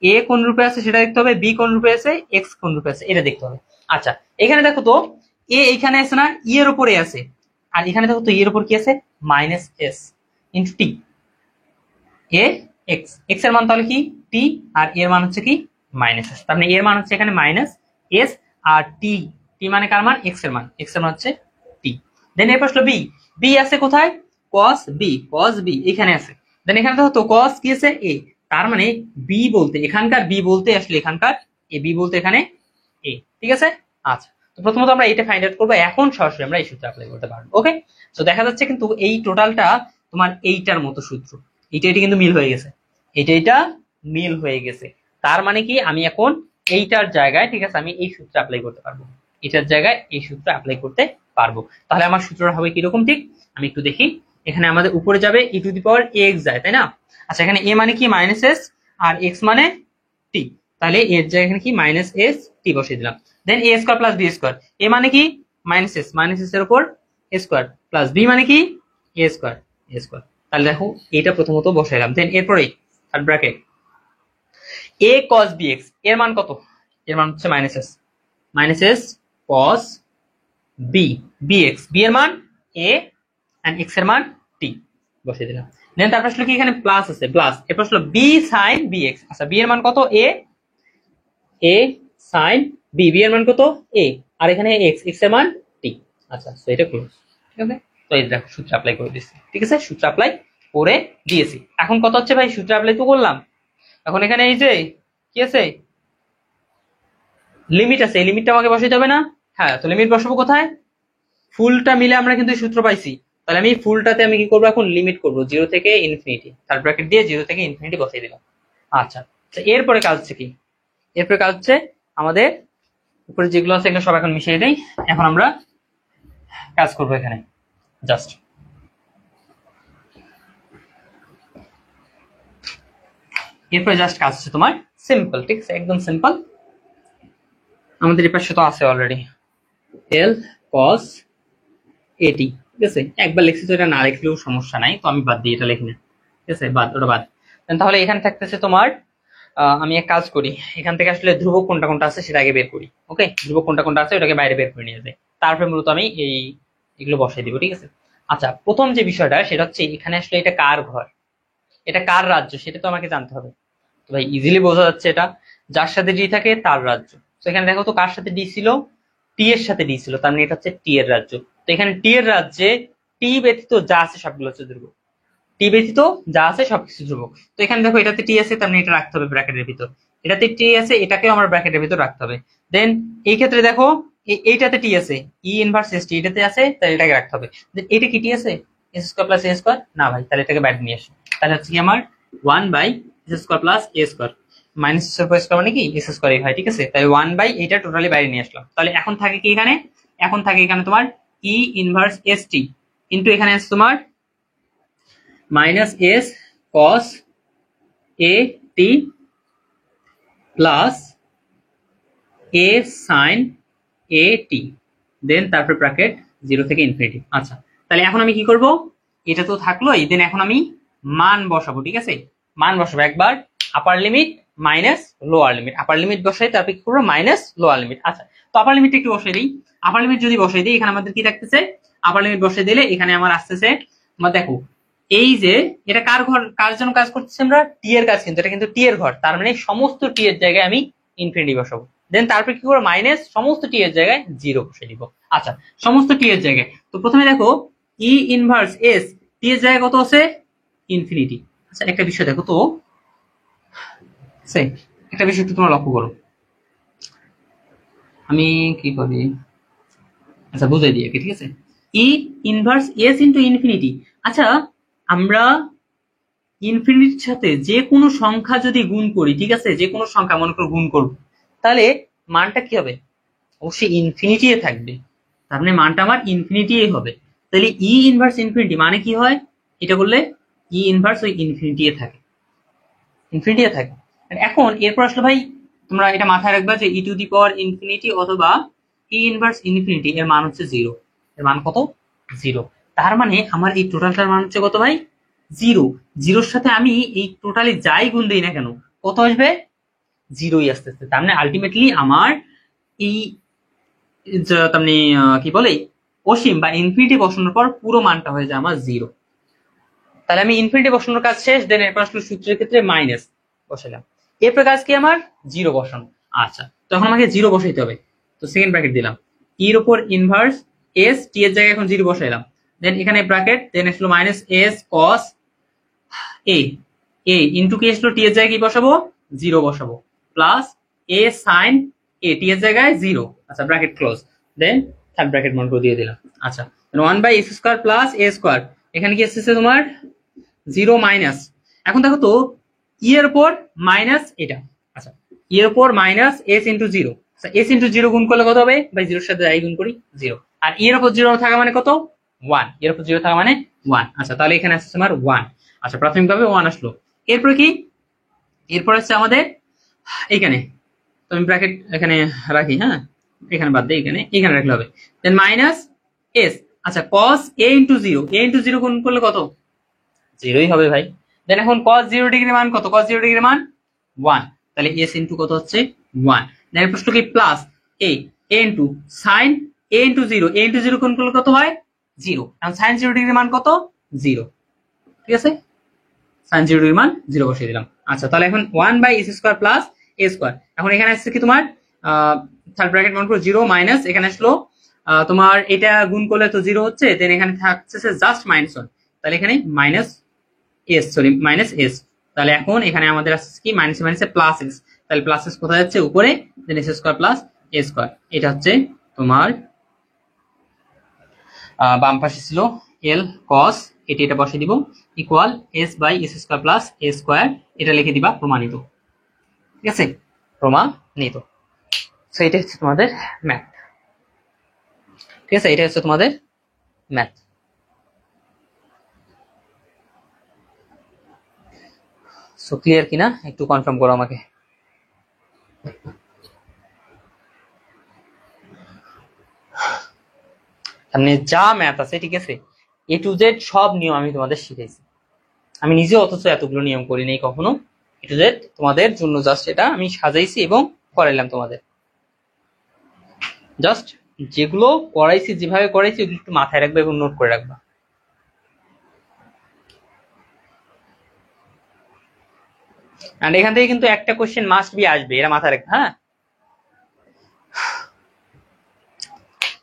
এ কোন রূপে আছে সেটা দেখতে হবে, বি কোন রূপে আছে, এক্স কোন রূপে আছে এটা দেখতে হবে। আচ্ছা, এখানে দেখো তো এ এখানে আছে না, ই এর উপরে আছে, আর এখানে দেখো তো ই এর উপর কি আছে, মাইনাস এস ইন্টু টি, এ এক্স, এক্স এর মান তাহলে কি টি, আর এর মান হচ্ছে কি মাইনাস এস, তার মানে এর মান হচ্ছে এখানে মাইনাস এস, আর টি, টি মানে কার মান, এক্স এর মান, এক্স এর মান হচ্ছে টি। দেন এরপর আসলো বি, বি আছে কোথায়, কস বি, কস বি এখানে আছে। দেন এখানে দেখো তো কস কি আছে এ, তার মানে বি বলতে এখানকার বি বলতে আসলে এখানকার এ, বি বলতে এখানে এ, ঠিক আছে। আচ্ছা, তো প্রথমত আমরা এটা ফাইন্ড আউট করবো, এখন সরাসরি আমরা এই সূত্র অ্যাপ্লাই করতে পারবো। ওকে, তো দেখা যাচ্ছে কিন্তু এই টোটালটা তোমার এইটার মতো সূত্র, এটা কিন্তু মিল হয়ে গেছে, এটা মিল হয়ে গেছে। তার মানে কি আমি এখন এইটার জায়গায়, ঠিক আছে, আমি এই সূত্র অ্যাপ্লাই করতে পারবো, এটার জায়গায় এই সূত্র অ্যাপ্লাই করতে পারবো। তাহলে আমার সূত্রটা হবে কিরকম, ঠিক আমি একটু দেখি। এখানে আমাদের উপরে যাবে ই টু দি পাওয়ার এক্স যায়, তাই না। আচ্ছা, এখানে এ মানে কি মাইনাস এস, আর এক্স মানে টি, তাহলে এর জায়গায় এখানে কি মাইনাস এস টি বসিয়ে দিলাম। দেন এ স্কোয়ার প্লাস বি স্কোয়ার, এ মানে কি মাইনাস এস এর উপর এ স্কোয়ার, প্লাস বি মানে কি এ স্কোয়ার, তাহলে দেখো এটা প্রথমত বসাইলাম। দেন এরপরে থার্ড ব্র্যাকেট এ কস বি এক্স, এর মান কত, এর মান হচ্ছে minus s cos b, b x, b এর মান এ এন্ড এক্স এর মান টি বসিয়ে দিলাম। দেন তারপর আসলে কি এখানে প্লাস আছে, প্লাস, এরপর আসলো বি সাইন বি এক্স। আচ্ছা, বি এর মান কত এ সাইন বি, বি এর মান কত এ, আর এখানে এক্স, এক্স এর মান টি। আচ্ছা, তো এটা ক্লোজ, ঠিক আছে। তো এই দেখো সূত্র অ্যাপ্লাই করে দিয়েছি, ঠিক আছে, সূত্র অ্যাপ্লাই করে দিয়েছি। এখন কত হচ্ছে ভাই, সূত্র অ্যাপ্লাই তো করলাম, এখন এখানে এই যে কি আছে লিমিট আছে, এই লিমিটটা আমাকে বসাইতে হবে না। হ্যাঁ, তো লিমিট বসাবো কোথায়, ফুলটা মিলে আমরা কিন্তু সূত্র পাইছি, তাহলে আমি ফুলটাতে আমি কি করবো, এখন লিমিট করবো 0 থেকে ইনফিনিটি, থার্ড ব্র্যাকেট দিয়ে 0 থেকে ইনফিনিটি বসাই দিলাম। আচ্ছা, এরপরে কাজ হচ্ছে কি, এরপরে কাজ হচ্ছে আমাদের উপরে যেগুলো আছে এগুলো সব এখন মিশিয়ে দেই। এখন আমরা কাজ করবো এখানে জাস্ট, এরপরে জাস্ট কাজ হচ্ছে তোমার সিম্পল, ঠিক আছে, একদম সিম্পল। আমাদের এই পাশে তো আছে অলরেডি এল কস এটি, ঠিক আছে, একবার লিখছি তো এটা না লিখলেও সমস্যা নাই, তো আমি বাদ দিই, এটা লিখি না। ঠিক আছে, বাদ, ওটা বাদ। তাহলে এখানে থাকতেছে তোমার, আমি এক কাজ করি, এখান থেকে আসলে ধ্রুবক কোনটা কোনটা আছে সেটা আগে বের করি। ওকে, ধ্রুবক কোনটা কোনটা আছে ওটাকে বাইরে বের করে নিয়ে যাই, তারপরে মূলত আমি এগুলো বসাই দিব। ঠিক আছে, আচ্ছা, প্রথম যে বিষয়টা সেটা হচ্ছে এখানে আসলে এটা কার ঘর, এটা কার রাজ্য সেটা তো আমাকে জানতে হবে। তো ভাই ইজিলি বোঝা যাচ্ছে এটা যার সাথে ডি থাকে তার রাজ্য। তো এখানে দেখো তো কার সাথে ডি ছিল, টি এর সাথে ডি ছিল, তার মানে এটা হচ্ছে টি এর রাজ্য। তো এখানে টি এর রাজ্যে টি ব্যতীত যা আছে সবগুলো হচ্ছে ধ্রুবক, টি ব্যতীত যা আছে সবকিছু ধ্রুবক। তো এখানে দেখো এটাতে টি আছে, তার মানে এটা রাখতে হবে ব্র্যাকেটের ভিতর, এটাতে টি আছে, এটাকেও আমার ব্র্যাকেটের ভিতর রাখতে হবে। দেন এই ক্ষেত্রে দেখো এইটাতে টি আছে, ই ইনভার্স এস টি এটাতে আছে, তাহলে এটাকে রাখতে হবে। Then এটা কি টি আছে, এস স্কোয়ার প্লাস এ স্কোয়ার, না ভাই, তাহলে এটাকে বাইরে নিয়ে আসো। তাহলে হচ্ছে কি আমার 1/s² প্লাস এ স্কোয়ার, মাইনাস স্কোয়ার মানে কি এস স্কোয়ার হয়। ঠিক আছে, তাই 1/ এটা টোটালি বাইরে নিয়ে আসলাম। তাহলে এখন থাকে কি এখানে, এখন থাকে এখানে তোমার ই ইনভার্স এস টি কিন্তু এখানে আছে তোমার মাইনাস এস কস এ টি প্লাস এ সাইন এ টি, দেন তারপর ব্র্যাকেট 0 থেকে ইনফিনিটি। আচ্ছা, তাহলে এখন আমি কি করব, এটা তো থাকলোই, দেন এখন আমি মান বসাবো। ঠিক আছে, মান বসাবো একবার আপার লিমিট মাইনাস লোয়ার লিমিট, আপার লিমিট বসাই তারপর কি করবো মাইনাস লোয়ার লিমিট। আচ্ছা, তো আপার লিমিট একটু বসাই দিই। আপার লিমিট যদি বসাই দিই এখানে আমাদের কি থাকতেছে, আপার লিমিট বসাই দিলে এখানে আমার আসতেছে, আমার দেখো এই যে এটা কার ঘর, কার জন্য কাজ করতেছি আমরা, টি এর কাজ, কিন্তু এটা কিন্তু টি এর ঘর, তার মানে সমস্ত টি এর জায়গায় আমি ইনফিনিটি বসাবো। দেন তারপর কি করবো মাইনাস সমস্ত টি এর জায়গায় 0 বসে দিব। আচ্ছা, সমস্ত টি এর জায়গায়, তো প্রথমে দেখো ই ইনভার্স এস টি এর জায়গায় কত আছে, ইনফিনিটি। আচ্ছা, একটা বিষয় দেখো তো, একটা বিষয় একটু তোমরা লক্ষ্য করো, আমি কি করি, আচ্ছা বুঝাই দিই, ঠিক আছে, ই ইনভার্স এস ইন্টু ইনফিনিটি। আচ্ছা, আমরা ইনফিনিটির সাথে যে কোনো সংখ্যা যদি গুণ করি, ঠিক আছে, যে কোনো সংখ্যা মনে করো গুণ করবো, তাহলে মানটা কি হবে, অবশ্যই ইনফিনিটি থাকবে, তার মানে মানটা আমার ইনফিনিটি হবে। তাহলে ই ইনভার্স ইনফিনিটি মানে কি হয়, এটা করলে ই ইনভার্স ওই ইনফিনিটি থাকে, ইনফিনিটি থাকে। এখন এরপর আসলে ভাই তোমরা এটা মাথায় রাখবা যে ই টু দি পাওয়ার ইনফিনিটি অথবা ই ইনভার্স ইনফিনিটি এর মান হচ্ছে 0, এর মান কত, 0। তার মানে আমার এই টোটালটার মান হচ্ছে কত ভাই, 0। 0-র সাথে আমি এই টোটালি যাই গুণ দিই না কেন কত আসবে, 0ই আসতেছে। তার মানে আলটিমেটলি আমার এই তার মানে কি বলে অসীম বা ইনফিনিটি বসানোর পর পুরো মানটা হয়ে যায় আমার 0। তাহলে আমি ইনফিনিটি বসানোর কাজ শেষ, দেন এরপর আসলে সূত্রের ক্ষেত্রে মাইনাস বসালাম, এরপর কাজ কি আমার 0 বসানো। আচ্ছা, তখন আমাকে 0 বসাইতে হবে, তো সেকেন্ড ব্র্যাকেট দিলাম, এর উপর ইনভার্স এস টি এর জায়গায় এখন 0 বসাইলাম, দেন এখানে ব্র্যাকেট, দেন আসলো মাইনাস এস কস এ এ ইন্টু কি আসলো টি এর জায়গায় কি বসাবো, 0 বসাবো, প্লাস এ সাইন এ টি এর জায়গায় 0। আচ্ছা, ব্র্যাকেট ক্লোজ, দেন থার্ড ব্র্যাকেট মনে করে দিয়ে দিলাম। আচ্ছা, 1/s² প্লাস এ স্কোয়ার, এখানে কি এসেছে তোমার 0 মাইনাস, এখন দেখো তো ই এর উপর মাইনাস এটা, আচ্ছা ই এর উপর minus S into 0, S into 0 গুণ করলে কত হবে ভাই, 0-র সাথে যাই গুণ করি 0, আর ই এর উপর 0 থাকা মানে কত 1, এর উপর 0 থাকা মানে 1। আচ্ছা, তাহলে এখানে আসছে তোমার 1। আচ্ছা, প্রাথমিকভাবে 1 আসলো, এরপর কি, এরপর হচ্ছে আমাদের এইখানে, তো আমি ব্র্যাকেট এখানে রাখি, হ্যাঁ এখানে বাদ দিয়ে এখানে এখানে রাখলে হবে, দেন মাইনাস এস, আচ্ছা কস এ ইন্টু 0, এ ইন্টু 0 গুণ করলে কত, 0ই হবে ভাই। দেন এখন cos 0 ডিগ্রি মান কত, cos 0 ডিগ্রি মান 1, তাহলে s ইনটু কত হচ্ছে 1। দেন প্রশ্ন কি plus a into sin a into 0, a into 0 কোন করলে কত হয় 0, এখন sin 0 ডিগ্রি মান কত 0, ঠিক আছে, sin 0 ডিগ্রি মান 0 বসিয়ে দিলাম। আচ্ছা, তাহলে এখন 1/s² প্লাস a স্কয়ার, এখন এখানে আসছে কি তোমার থার্ড ব্র্যাকেট মনে করো 0 মাইনাস, এখানে আসলো তোমার এটা গুণ করলে তো 0 হচ্ছে, দেন এখানে থাকছে জাস্ট -1, তাহলে এখানে minus S, sorry minus S, তাহলে এখন এখানে আমাদের আসছে কি মাইনাস মাইনাসে প্লাস এস, তাহলে প্লাস এস কোথায় যাচ্ছে উপরে, দেন এস স্কয়ার প্লাস এ স্কয়ার, এটা হচ্ছে তোমার বাম পাশে ছিল এল কস, এটা বসিয়ে দিব ইকুয়াল s/s² প্লাস এ স্কয়ার, এটা লিখে দিবা প্রমাণিত, ঠিক আছে, প্রমাণিত। সো এটা হচ্ছে তোমাদের ম্যাথ, ঠিক আছে, এটা হচ্ছে তোমাদের ম্যাথ। সো ক্লিয়ার কিনা একটু কনফার্ম করো আমাকে। মানে যা ম্যাথ আছে, ঠিক আছে, এ টু জেড সব নিয়ম আমি তোমাদের শিখাইছি, আমি নিজে অথচ এতগুলো নিয়ম করি নাই কখনো, এটা যে তোমাদের জন্য জাস্ট এটা আমি সাজাইছি এবং করাইলাম তোমাদের। জাস্ট যেগুলো করাইছি, যেভাবে করাইছি ওগুলো একটু মাথায় রাখবে এবং নোট করে রাখবা। আর এখান থেকে কিন্তু একটা কোশ্চেন মাস্ট বি আসবে, এরা মাথায় রাখবে। হ্যাঁ,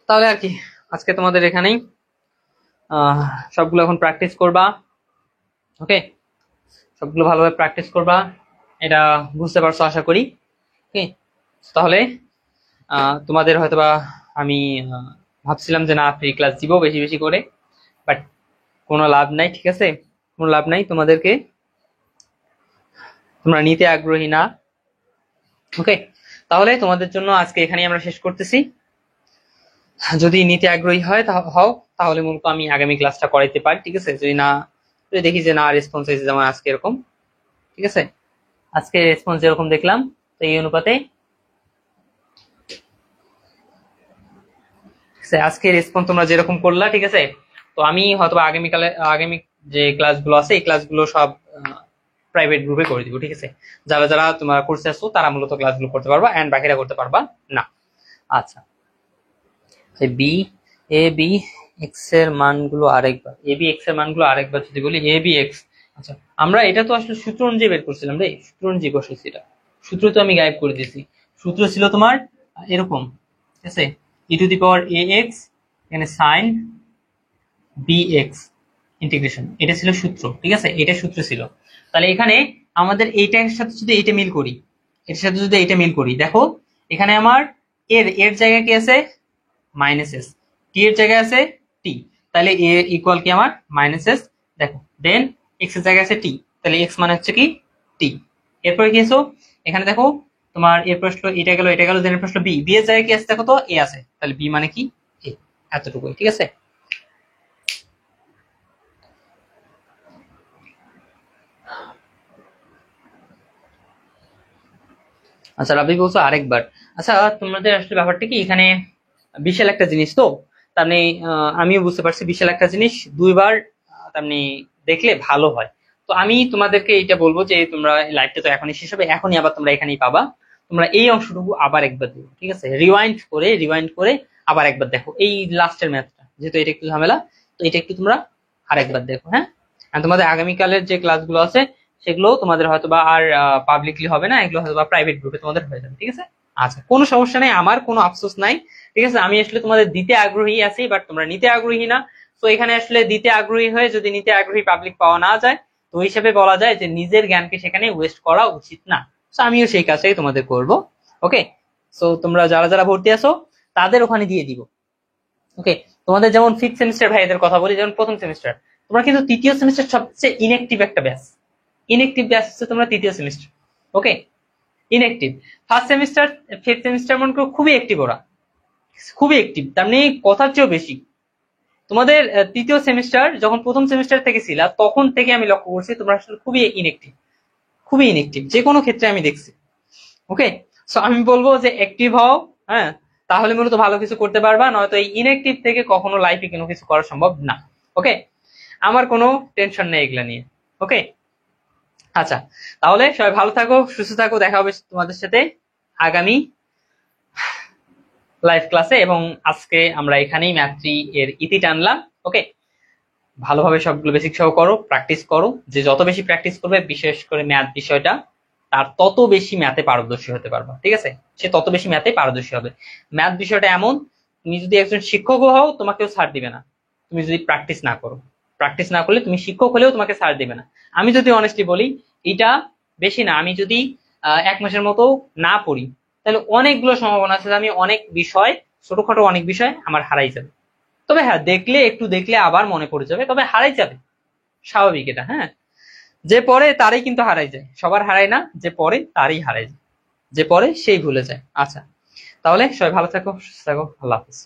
তাহলে আর কি আজকে তোমাদের এখানেই সবগুলো এখন প্র্যাকটিস করবা। ওকে, সবগুলো ভালোভাবে প্র্যাকটিস করবা, এটা বুঝতে পারছো আশা করি। ওকে, তাহলে তোমাদের হয়তোবা আমি ভাবছিলাম যে না ফ্রি ক্লাস দিব বেশি বেশি করে, বাট কোনো লাভ নাই। ঠিক আছে, কোনো লাভ নাই, তোমাদেরকে তোমরা নিতে আগ্রহী না। ওকে, তাহলে তোমাদের জন্য আজকে এখানেই আমরা শেষ করতেছি। যদি নিতে আগ্রহী হও তাহলে মূলত আমি আগামী ক্লাসটা করাইতে পারি। ঠিক আছে, যদি দেখি যে না রেসপন্স হয়েছে, যেমন আজকে এরকম। ঠিক আছে, আজকে রেসপন্স যেরকম দেখলাম, তো এই অনুপাতে আজকে রেসপন্স তোমরা যেরকম করলা, ঠিক আছে, তো আমি হয়তো আগামী যে ক্লাসগুলো আছে এই ক্লাসগুলো সব প্রাইভেট গ্রুপে করে দিব। ঠিক আছে, যারা যারা তোমরা কোর্সে আসছো তারা মূলত ক্লাসগুলো করতে পারবা, এন্ড বাকিরা করতে পারবা না। আচ্ছা, বি এ বি এক্স এর মানগুলো আরেকবার যদি বলি এ বি এক্স। আচ্ছা, আমরা এটা তো আসলে সূত্র অনুযায়ী বের করছিলাম রে, সূত্র অনুযায়ী বসেছি, এটা সূত্র তো আমি গায়েব করে দিয়েছি। সূত্র ছিল তোমার এরকম, ঠিক আছে, E to the power A X এখানে সাইন বি এক্স ইন্টিগ্রেশন, এটা ছিল সূত্র। ঠিক আছে, এটা সূত্র ছিল। তাহলে এখানে আমাদের এইটার সাথে যদি এইটা মিল করি, এর সাথে যদি এইটা মিল করি, দেখো এখানে আমার এর জায়গায় কি আছে মাইনাস এস, টি এর জায়গায় আছে টি, তাহলে এ ইকুয়াল কি আমার মাইনাস এস। দেখো দেন এক্স এর জায়গায় আছে টি, তাহলে এক্স মানে হচ্ছে কি টি। এরপরে কি আছে এখানে দেখো তোমার এর প্রশ্ন এটা গেল দেন প্রশ্ন বি, বি এর জায়গায় কি আছে দেখো তো এ আছে, তাহলে বি মানে কি এ, এতটুকুই। ঠিক আছে, আচ্ছা রাবি বলছো আরেকবার। আচ্ছা, তোমাদের আসলে ব্যাপারটা কি, এখানে বিশাল একটা জিনিস তো, তার মানে আমিও বুঝতে পারছি বিশাল একটা জিনিস দুইবার তার মানে দেখলে ভালো হয়। তো আমি তোমাদেরকে এটা বলবো যে তোমরা লাইভটা তো এখনই শেষ হবে, এখনই আবার তোমরা এখানেই পাবা, তোমরা এই অংশটুকু আবার একবার দেখো। ঠিক আছে, রিওয়াইন্ড করে আবার একবার দেখো এই লাস্টের ম্যাথটা, যেহেতু এটা একটু ঝামেলা, তো এটা একটু তোমরা আরেকবার দেখো। হ্যাঁ, আর তোমাদের আগামীকালের যে ক্লাসগুলো আছে সেগুলো তোমাদের হয়তোবা আর পাবলিকলি হবে না, এগুলো হয়তোবা প্রাইভেট গ্রুপে তোমাদের হয়ে যাবে। ঠিক আছে, আচ্ছা কোনো সমস্যা নেই, আমার কোনো আফসোস নাই। ঠিক আছে, আমি আসলে তোমাদের দিতে আগ্রহী আছি, বাট তোমরা নিতে আগ্রহী না। তো এখানে আসলে দিতে আগ্রহী হয়ে যদি নিতে আগ্রহী পাবলিক পাওয়া না যায়, তো ওই হিসেবে বলা যায় যে নিজের জ্ঞানকে সেখানে ওয়েস্ট করা উচিত না। তো আমিও সেই কাজটাই তোমাদের করব। ওকে, সো তোমরা যারা যারা ভর্তি আছো তাদের ওখানে দিয়ে দিব। ওকে, তোমাদের যেমন ফিফথ সেমিস্টার ভাইদের কথা বলি, যেমন প্রথম সেমিস্টার, তোমরা কিন্তু তৃতীয় সেমিস্টার সবচেয়ে ইনএক্টিভ একটা ব্যাচ, ইনএক্টিভ ব্যাচ হচ্ছে তোমরা তৃতীয় semester. Okay, inactive. First semester fifth semester মনে করো খুবই অ্যাক্টিভ, ওরা খুবই অ্যাক্টিভ, তার মানে কথার চেয়েও বেশি। তোমাদের তৃতীয় সেমিস্টার যখন প্রথম সেমিস্টার থেকে ছিল তখন থেকে আমি লক্ষ্য করছি তোমরা আসলে খুবই ইনএক্টিভ যে কোনো ক্ষেত্রে আমি দেখছি। ওকে, সো আমি বলবো যে অ্যাক্টিভ হও। হ্যাঁ, তাহলে মূলত ভালো কিছু করতে পারবা, নয়তো এই ইনএক্টিভ থেকে কখনো লাইফে কোনো কিছু করা সম্ভব না। ওকে, আমার কোনো টেনশন নেই এগুলা নিয়ে। ওকে, আচ্ছা, তাহলে সবাই ভালো থাকো, সুস্থ থাকো, দেখা হবে তোমাদের সাথে আগামী লাইভ ক্লাসে। এবং আজকে আমরা এখানেই ম্যাথ 3 এর ইতি টানলাম। ওকে, ভালোভাবে সবগুলো বেসিক সহ করো, প্র্যাকটিস করো, যে যত বেশি প্র্যাকটিস করবে বিশেষ করে ম্যাথ বিষয়টা, তার তত বেশি ম্যাথে পারদর্শী হতে পারবা। ঠিক আছে, সে তত বেশি ম্যাথে পারদর্শী হবে। ম্যাথ বিষয়টা এমন, তুমি যদি একজন শিক্ষকও হও তোমাকেও ছাড় দিবে না তুমি যদি প্র্যাকটিস না করো। প্র্যাকটিস না করলে তুমি শিক্ষক হলেও তোমাকে ছাড় দিবে না। আমি যদি অনেস্টলি বলি, এটা বেশি না, আমি যদি 1 মাসের মতো না পড়ি, তাহলে অনেকগুলো সম্ভাবনা আছে যে আমি ছোটখাটো অনেক বিষয় আমার হারাই যাবে। তবে হ্যাঁ, একটু দেখলে আবার মনে পড়ে যাবে, তবে হারাই যাবে, স্বাভাবিক এটা। হ্যাঁ, যে পড়ে তারই কিন্তু হারাই যায়, সবার হারায় না, যে পড়ে তারই হারাই যায়, যে পড়ে সেই ভুলে যায়। আচ্ছা, তাহলে সবাই ভালো থাকো, সুস্থ থাকো, আল্লাহ হাফিজ।